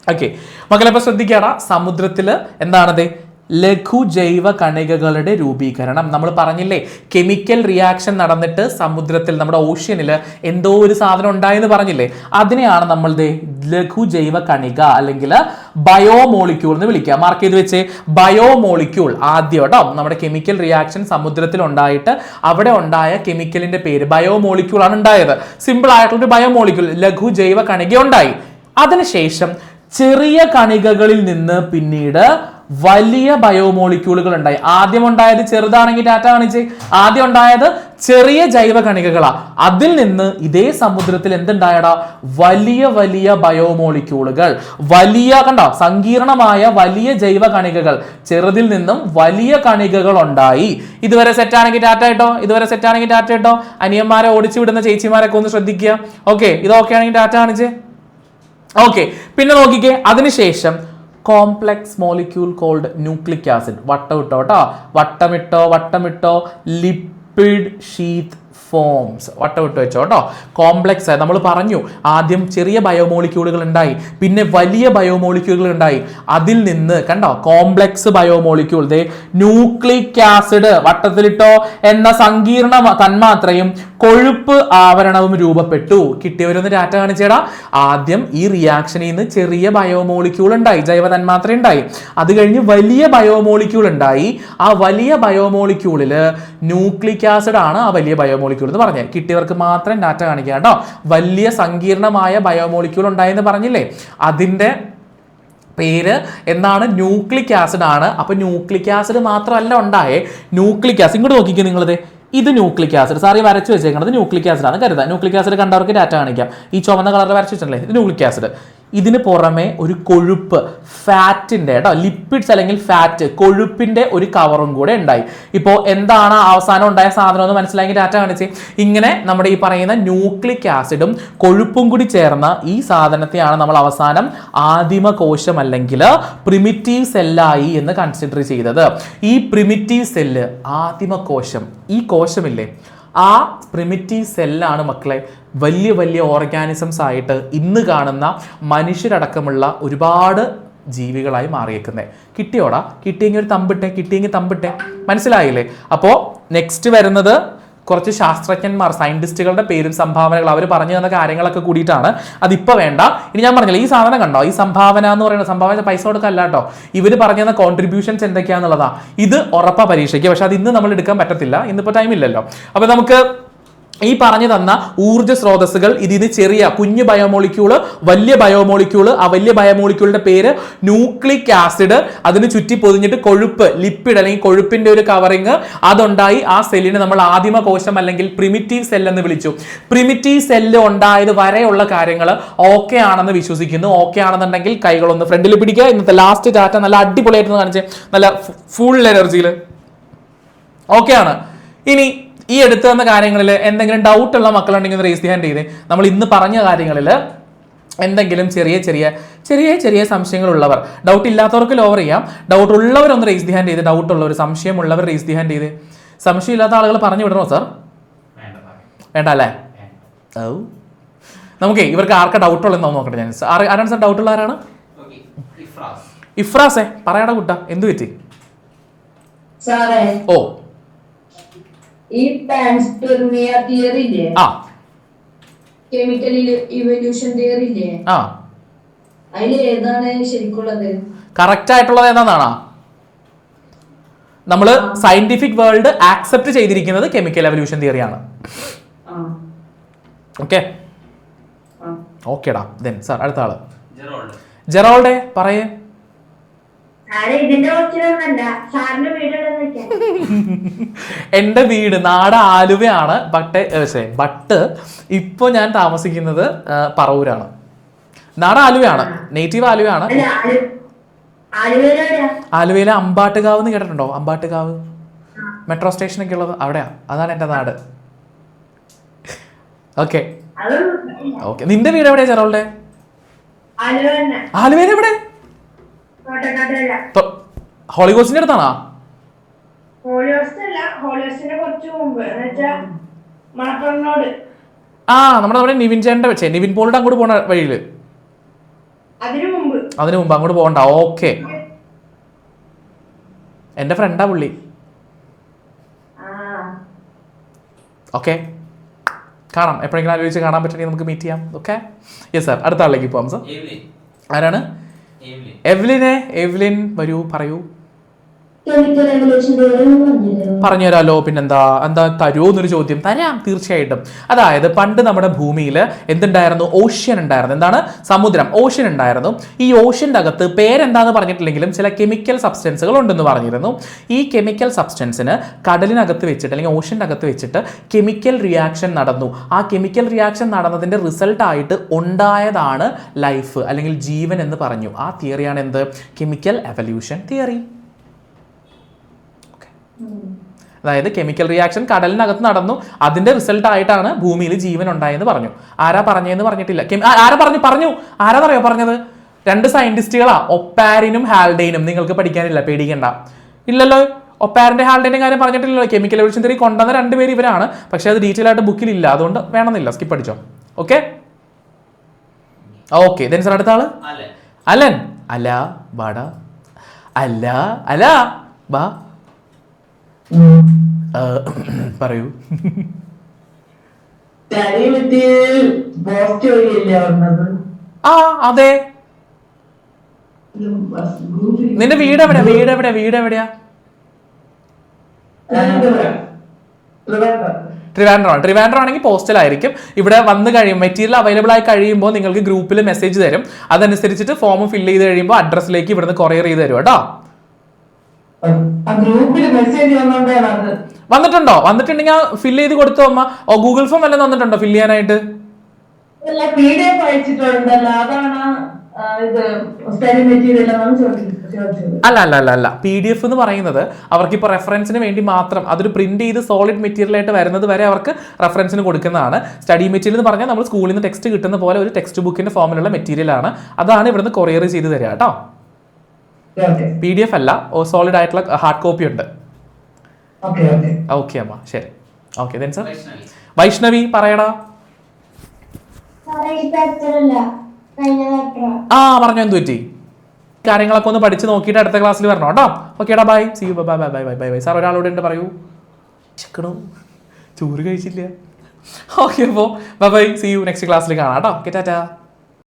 ഓക്കെ മക്കളെ, ഇപ്പൊ ശ്രദ്ധിക്കാടാ. സമുദ്രത്തില് എന്താണത്? ലഘു ജൈവ കണികകളുടെ രൂപീകരണം. നമ്മൾ പറഞ്ഞില്ലേ, കെമിക്കൽ റിയാക്ഷൻ നടന്നിട്ട് സമുദ്രത്തിൽ, നമ്മുടെ ഓഷ്യനിൽ എന്തോ ഒരു സാധനം ഉണ്ടായെന്ന് പറഞ്ഞില്ലേ? അതിനെയാണ് നമ്മൾ ലഘു ജൈവ കണിക അല്ലെങ്കിൽ ബയോമോളിക്യൂൾ എന്ന് വിളിക്കുക. മാർക്ക് ചെയ്ത് വെച്ചേ, ബയോമോളിക്യൂൾ. ആദ്യം കേട്ടോ, നമ്മുടെ കെമിക്കൽ റിയാക്ഷൻ സമുദ്രത്തിൽ ഉണ്ടായിട്ട് അവിടെ ഉണ്ടായ കെമിക്കലിന്റെ പേര് ബയോമോളിക്യൂൾ ആണ് ഉണ്ടായത്. സിമ്പിൾ ആയിട്ടുള്ള ഒരു ബയോമോളിക്യൂൾ, ലഘു ജൈവ കണിക ഉണ്ടായി. അതിനുശേഷം ചെറിയ കണികകളിൽ നിന്ന് പിന്നീട് വലിയ ബയോമോളിക്യൂളുകൾ ഉണ്ടായി. ആദ്യം ഉണ്ടായത് ചെറുതാണെങ്കിൽ ടാറ്റ കാണിച്ച്. ആദ്യം ഉണ്ടായത് ചെറിയ ജൈവ കണികകളാ. അതിൽ നിന്ന് ഇതേ സമുദ്രത്തിൽ എന്തുണ്ടായടാ? വലിയ വലിയ ബയോമോളിക്യൂളുകൾ, വലിയ കണ്ടോ സങ്കീർണമായ വലിയ ജൈവ കണികകൾ, ചെറുതിൽ നിന്നും വലിയ കണികകൾ ഉണ്ടായി. ഇതുവരെ സെറ്റാണെങ്കിൽ ടാറ്റ കേട്ടോ, ഇതുവരെ സെറ്റാണെങ്കിൽ ടാറ്റ കേട്ടോ. അനിയന്മാരെ ഓടിച്ചു വിടുന്ന ചേച്ചിമാരൊക്കെ ഒന്ന് ശ്രദ്ധിക്കുക. ഓക്കെ, ഇത് ഓക്കെ ആണെങ്കിൽ ടാറ്റ കാണിച്ചേ. ഓക്കെ, പിന്നെ നോക്കിക്കേ, അതിനുശേഷം complex molecule called nucleic acid. വട്ടമിട്ടോ കേട്ടോ, വട്ടമിട്ടോ ലിപ്പിഡ് ഷീത്ത് ഫോംസ്. വട്ടമിട്ട് വെച്ചോ കേട്ടോ. കോംപ്ലക്സ് നമ്മൾ പറഞ്ഞു, ആദ്യം ചെറിയ ബയോമോളിക്യൂളുകൾ ഉണ്ടായി, പിന്നെ വലിയ ബയോമോളിക്യൂളുകൾ ഉണ്ടായി. അതിൽ നിന്ന് കണ്ടോ കോംപ്ലക്സ് ബയോമോളിക്യൂൾ, ന്യൂക്ലിക് ആസിഡ് വട്ടത്തിലിട്ടോ എന്ന സങ്കീർണ തന്മാത്രയും കൊഴുപ്പ് ആവരണവും രൂപപ്പെട്ടു. കിട്ടിയവരൊന്ന് ഡാറ്റ കാണിച്ചേടാ. ആദ്യം ഈ റിയാക്ഷനിൽ നിന്ന് ചെറിയ ബയോമോളിക്യൂൾ ഉണ്ടായി, ജൈവ തന്മാത്ര ഉണ്ടായി. അത് കഴിഞ്ഞ് വലിയ ബയോമോളിക്യൂൾ ഉണ്ടായി. ആ വലിയ ബയോമോളിക്യൂളില് ന്യൂക്ലിക് ആസിഡ് ആണ് ആ വലിയ ബയോമോളിക്യൂൾ എന്ന് പറഞ്ഞത്. കിട്ടിയവർക്ക് മാത്രം ഡാറ്റ കാണിക്കുക കേട്ടോ. വലിയ സങ്കീർണമായ ബയോമോളിക്യൂൾ ഉണ്ടായെന്ന് പറഞ്ഞില്ലേ, അതിന്റെ പേര് എന്താണ്? ന്യൂക്ലിക് ആസിഡ് ആണ്. അപ്പൊ ന്യൂക്ലിക് ആസിഡ് മാത്രമല്ല ഉണ്ടായേ, ന്യൂക്ലിക് ആസിഡ് ഇങ്ങോട്ട് നോക്കിക്കോ നിങ്ങളിത്, ഇത് ന്യൂക്ലിക് ആസിഡ്. സാറി വരച്ചു വെച്ചേക്കുന്നത് ന്യൂക്ലിക് ആസിഡ് ആണ് കരുതാം. ന്യൂക്ലിക് ആസിഡ് കണ്ടവർക്ക് ഡാറ്റ കാണിക്കാം. ഈ ചുവന്ന കളറിൽ വരച്ചു വെച്ചിട്ടുണ്ടല്ലേ, ഇത് ന്യൂക്ലിക് ആസിഡ്. ഇതിന് പുറമെ ഒരു കൊഴുപ്പ്, ഫാറ്റിന്റെ കേട്ടോ, ലിപ്പിഡ്സ് അല്ലെങ്കിൽ ഫാറ്റ്, കൊഴുപ്പിന്റെ ഒരു കവറും കൂടെ ഉണ്ടായി. ഇപ്പോൾ എന്താണ് അവസാനം ഉണ്ടായ സാധനം എന്ന് മനസ്സിലാക്കി ഡാറ്റ കാണിച്ച്. ഇങ്ങനെ നമ്മുടെ ഈ പറയുന്ന ന്യൂക്ലിക് ആസിഡും കൊഴുപ്പും കൂടി ചേർന്ന ഈ സാധനത്തെയാണ് നമ്മൾ അവസാനം ആദിമ കോശം അല്ലെങ്കിൽ പ്രിമിറ്റീവ് സെല്ലായി എന്ന് കൺസിഡർ ചെയ്തത്. ഈ പ്രിമിറ്റീവ് സെല്ല്, ആദിമ കോശം, ഈ കോശമില്ലേ, ആ പ്രിമിറ്റീവ് സെല്ലാണ് മക്കളെ വലിയ വലിയ ഓർഗാനിസംസ് ആയിട്ട് ഇന്ന് കാണുന്ന മനുഷ്യരടക്കമുള്ള ഒരുപാട് ജീവികളായി മാറിയേക്കുന്നത്. കിട്ടിയോടാ? കിട്ടിയെങ്കിൽ ഒരു തമ്പിട്ടെ, മനസ്സിലായില്ലേ? അപ്പോൾ നെക്സ്റ്റ് വരുന്നത് കുറച്ച് ശാസ്ത്രജ്ഞന്മാർ, സയന്റിസ്റ്റുകളുടെ പേരും സംഭാവനകൾ അവർ പറഞ്ഞു തന്ന കാര്യങ്ങളൊക്കെ കൂടിയിട്ടാണ്. അതിപ്പോൾ വേണ്ട. ഇനി ഞാൻ പറഞ്ഞില്ല, ഈ സാധനം കണ്ടോ, ഈ സംഭാവന എന്ന് പറയുന്നത്, സംഭാവന പൈസ കൊടുക്കല്ല കേട്ടോ, ഇവർ പറഞ്ഞു തന്ന കോൺട്രിബ്യൂഷൻസ് എന്തൊക്കെയാന്നുള്ളതാ. ഇത് ഉറപ്പാ പരീക്ഷയ്ക്ക്, പക്ഷെ അത് ഇന്ന് നമ്മൾ എടുക്കാൻ പറ്റത്തില്ല, ഇന്നിപ്പോൾ ടൈം ഇല്ലല്ലോ. അപ്പൊ നമുക്ക് ഈ പറഞ്ഞു തന്ന ഊർജ്ജ സ്രോതസ്സുകൾ, ഇതിന് ചെറിയ കുഞ്ഞു ബയോമോളിക്യൂള്, വലിയ ബയോമോളിക്യൂള്, ആ വലിയ ബയോമോളിക്യൂളിന്റെ പേര് ന്യൂക്ലിക് ആസിഡ്, അതിന് ചുറ്റി പൊതിഞ്ഞിട്ട് കൊഴുപ്പ്, ലിപ്പിഡ് അല്ലെങ്കിൽ കൊഴുപ്പിന്റെ ഒരു കവറിങ് അതുണ്ടായി. ആ സെല്ലിന് നമ്മൾ ആദിമ കോശം അല്ലെങ്കിൽ പ്രിമിറ്റീവ് സെൽ എന്ന് വിളിച്ചു. പ്രിമിറ്റീവ് സെല്ല് ഉണ്ടായത് വരെയുള്ള കാര്യങ്ങൾ ഓക്കെ ആണെന്ന് വിശ്വസിക്കുന്നു. ഓക്കെ ആണെന്നുണ്ടെങ്കിൽ കൈകളൊന്ന് ഫ്രണ്ടിൽ പിടിക്കുക. ഇന്നത്തെ ലാസ്റ്റ് ഡാറ്റ നല്ല അടിപൊളിയായിട്ട് കാണിച്ച്, നല്ല ഫുൾ എനർജിയിൽ ഓക്കെ ആണ്. ഇനി ഈ എടുത്തു വന്ന കാര്യങ്ങളിൽ എന്തെങ്കിലും ഡൗട്ട് ഉള്ള മക്കളുണ്ടെങ്കിൽ റേസ് ഹാൻഡ് ചെയ്തേ. നമ്മൾ ഇന്ന് പറഞ്ഞ കാര്യങ്ങളിൽ എന്തെങ്കിലും ചെറിയ ചെറിയ ചെറിയ ചെറിയ സംശയങ്ങളുള്ളവർ, ഡൗട്ട് ഇല്ലാത്തവർക്ക് ലോവർ ചെയ്യാം, ഡൗട്ട് ഉള്ളവരൊന്ന് റേസ് ഹാൻഡ് ചെയ്ത്, ഡൗട്ട് ഉള്ളവർ, സംശയമുള്ളവർ റേസ് ഹാൻഡ് ചെയ്ത്. സംശയം ഇല്ലാത്ത ആളുകൾ പറഞ്ഞു വിടണോ സാർ? വേണ്ട അല്ലേ? ഓ, നമുക്കേ ഇവർക്ക് ആർക്കാ ഡൗട്ട് ഉള്ളതെന്ന് നോക്കട്ടെ. ഞാൻ ആരാണ് സാർ ഡൗട്ട് ഉള്ള ആരാണ്? ഇഫ്രാസേ, പറയാടാ കുട്ടാ, എന്ത് പറ്റി? ഓ, ഈ പാൻസ്പെർമിയ തിയറി ഇല്ലേ, കെമിക്കൽ ഇവല്യൂഷൻ തിയറി ഇല്ലേ, അതിൽ ഏതാണ് ശരിക്കുള്ളത്? കറക്റ്റ് ആയിട്ടുള്ളത് ഏതാണെന്നാണോ? നമ്മൾ സയന്റിഫിക് വേൾഡ് ആക്സെപ്റ്റ് ചെയ്തിരിക്കുന്നത് കെമിക്കൽ എവല്യൂഷൻ തിയറിയാണ്. ഓക്കെ, ഓക്കേടാ. ദെൻ സാർ അടുത്ത ആള് ജെറോൾഡേ പറയേ. എന്റെ വീട് നാട് ആലുവയാണ്, ബട്ട് ഇപ്പൊ ഞാൻ താമസിക്കുന്നത് പറവൂരാണ്. നാട് ആലുവയാണ്, നേറ്റീവ് ആലുവയാണ്. ആലുവയിലെ അമ്പാട്ടുകാവ് എന്ന് കേട്ടിട്ടുണ്ടോ? അമ്പാട്ടുകാവ് മെട്രോ സ്റ്റേഷൻ ഒക്കെ ഉള്ളത് അവിടെയാ, അതാണ് എന്റെ നാട്. ഓക്കെ ഓക്കെ, നിന്റെ വീട് എവിടെയാ ജെറോൾഡേ? ആലുവയിൽ എവിടെ? ഹോളിഗോസിന്റെ അടുത്താണോ? ആ, നമ്മുടെ നിവിൻ ചേട്ടന്റെ വെച്ചേ, നിവിൻ പോളിന്റെ അങ്ങോട്ട് പോണ വഴിയില്, അതിനു മുമ്പ് അങ്ങോട്ട് പോകണ്ട. ഓക്കെ, എന്റെ ഫ്രണ്ടാ പുള്ളി. ഓക്കെ, കാണാം, എപ്പോഴെങ്കിലും ആലോചിച്ച് കാണാൻ പറ്റണമെങ്കിൽ നമുക്ക് മീറ്റ് ചെയ്യാം. Okay, yes sir. അടുത്ത ആളിലേക്ക് പോവാം സാർ. ആരാണ്? എവ്ലിനെ. എവ്ലിൻ വരൂ, പറയൂ. കെമിക്കൽ എവല്യൂഷൻ തിയറി പറഞ്ഞില്ലേ? പറഞ്ഞുതരാലോ, പിന്നെന്താ, എന്താ തരുമോ എന്നൊരു ചോദ്യം. തരാം, തീർച്ചയായിട്ടും. അതായത് പണ്ട് നമ്മുടെ ഭൂമിയിൽ എന്തുണ്ടായിരുന്നു? ഓഷ്യൻ ഉണ്ടായിരുന്നു. എന്താണ്? സമുദ്രം, ഓഷ്യൻ ഉണ്ടായിരുന്നു. ഈ ഓഷ്യൻ്റെ അകത്ത് പേരെന്താന്ന് പറഞ്ഞിട്ടില്ലെങ്കിലും ചില കെമിക്കൽ സബ്സ്റ്റൻസുകൾ ഉണ്ടെന്ന് പറഞ്ഞിരുന്നു. ഈ കെമിക്കൽ സബ്സ്റ്റൻസിന് കടലിനകത്ത് വെച്ചിട്ട് അല്ലെങ്കിൽ ഓഷ്യൻ്റെ അകത്ത് വെച്ചിട്ട് കെമിക്കൽ റിയാക്ഷൻ നടന്നു. ആ കെമിക്കൽ റിയാക്ഷൻ നടന്നതിൻ്റെ റിസൾട്ടായിട്ട് ഉണ്ടായതാണ് ലൈഫ് അല്ലെങ്കിൽ ജീവൻ എന്ന് പറഞ്ഞു. ആ തിയറിയാണ് എന്ത്? Chemical evolution theory. അതായത് കെമിക്കൽ റിയാക്ഷൻ കടലിനകത്ത് നടന്നു, അതിന്റെ റിസൾട്ട് ആയിട്ടാണ് ഭൂമിയിൽ ജീവൻ ഉണ്ടായെന്ന് പറഞ്ഞു. ആരാ പറഞ്ഞതെന്ന് പറഞ്ഞിട്ടില്ല. ആരാ പറഞ്ഞു ആരാന്നറിയോ പറഞ്ഞത്? 2 സയന്റിസ്റ്റുകളാ, ഒപ്പാരിനും ഹാൽഡെയിനും. നിങ്ങൾക്ക് പഠിക്കാനില്ല, പേടിക്കണ്ട. ഇല്ലല്ലോ, ഒപ്പാരിന്റെ ഹാൽഡെയിന്റെ കാര്യം പറഞ്ഞിട്ടില്ലല്ലോ. കെമിക്കൽ എവല്യൂഷൻ തിയറി കൊണ്ടുവന്ന 2 പേര് ഇവരാണ്. പക്ഷെ അത് ഡീറ്റെയിൽ ആയിട്ട് ബുക്കിൽ ഇല്ല, അതുകൊണ്ട് വേണമെന്നില്ല, സ്കിപ്പ് അടിച്ചോ. Okay okay. ദെൻ സാർ അടുത്ത ആള് അലൻ. അല ബാട അല്ല അല ബാ പറയൂ. ആ അതെ. നിന്റെ വീട് എവിടെയാ? ട്രിവാൻഡ്രം ആണെങ്കിൽ പോസ്റ്റലായിരിക്കും. ഇവിടെ വന്ന് കഴിയും, മെറ്റീരിയൽ അവൈലബിൾ ആയി കഴിയുമ്പോൾ നിങ്ങൾക്ക് ഗ്രൂപ്പിൽ മെസ്സേജ് തരും. അതനുസരിച്ചിട്ട് ഫോം ഫില്ല് ചെയ്ത് കഴിയുമ്പോൾ അഡ്രസ്സിലേക്ക് ഇവിടുന്ന് കൊറിയർ ചെയ്ത് തരും കേട്ടോ. വന്നിട്ടുണ്ടോ? വന്നിട്ടുണ്ടെങ്കിൽ ഫില്ല് ചെയ്ത് കൊടുത്തോ അമ്മ. ഗൂഗിൾ ഫോം വല്ലതും വന്നിട്ടുണ്ടോ ഫില്ല് ചെയ്യാനായിട്ട്? അല്ല PDF എന്ന് പറയുന്നത് അവർക്ക് ഇപ്പോൾ റെഫറൻസിന് വേണ്ടി മാത്രം, അതൊരു പ്രിന്റ് ചെയ്ത് സോളിഡ് മെറ്റീരിയൽ ആയിട്ട് വരുന്നത് വരെ അവർക്ക് റെഫറൻസിന് കൊടുക്കുന്നതാണ്. സ്റ്റഡി മെറ്റീരിയൽ എന്ന് പറഞ്ഞാൽ നമ്മൾ സ്കൂളിൽ നിന്ന് ടെക്സ്റ്റ് കിട്ടുന്ന പോലെ ഒരു ടെക്സ്റ്റ് ബുക്കിന്റെ ഫോമിലുള്ള മെറ്റീരിയൽ ആണ്. അതാണ് ഇവിടുന്ന് കൊറിയർ ചെയ്ത് തരിക കേട്ടോ. PDF അല്ല, സോളിഡ് ആയിട്ടുള്ള ഹാർഡ് കോപ്പി ഉണ്ട്. ഓക്കെ അമ്മ, ശരി. ഓക്കെ ദെൻ സർ വൈഷ്ണവി പറയടാ. ആ പറഞ്ഞോ, എന്ത് പറ്റി? കാര്യങ്ങളൊക്കെ ഒന്ന് പഠിച്ച് നോക്കിയിട്ട് അടുത്ത ക്ലാസ്സിൽ വരണം കേട്ടോ. ഓക്കേടാ, bye, see you, bye bye bye bye bye. Sir ഒരാളോട് ഉണ്ട്, പറയൂ. ചിക്കണോ, ചോറ് കഴിച്ചില്ല. ഓക്കെ, അപ്പോൾ bye bye, see you, next ക്ലാസ്സിൽ കാണാം കേട്ടോ. ഓക്കെ, ടാറ്റാ.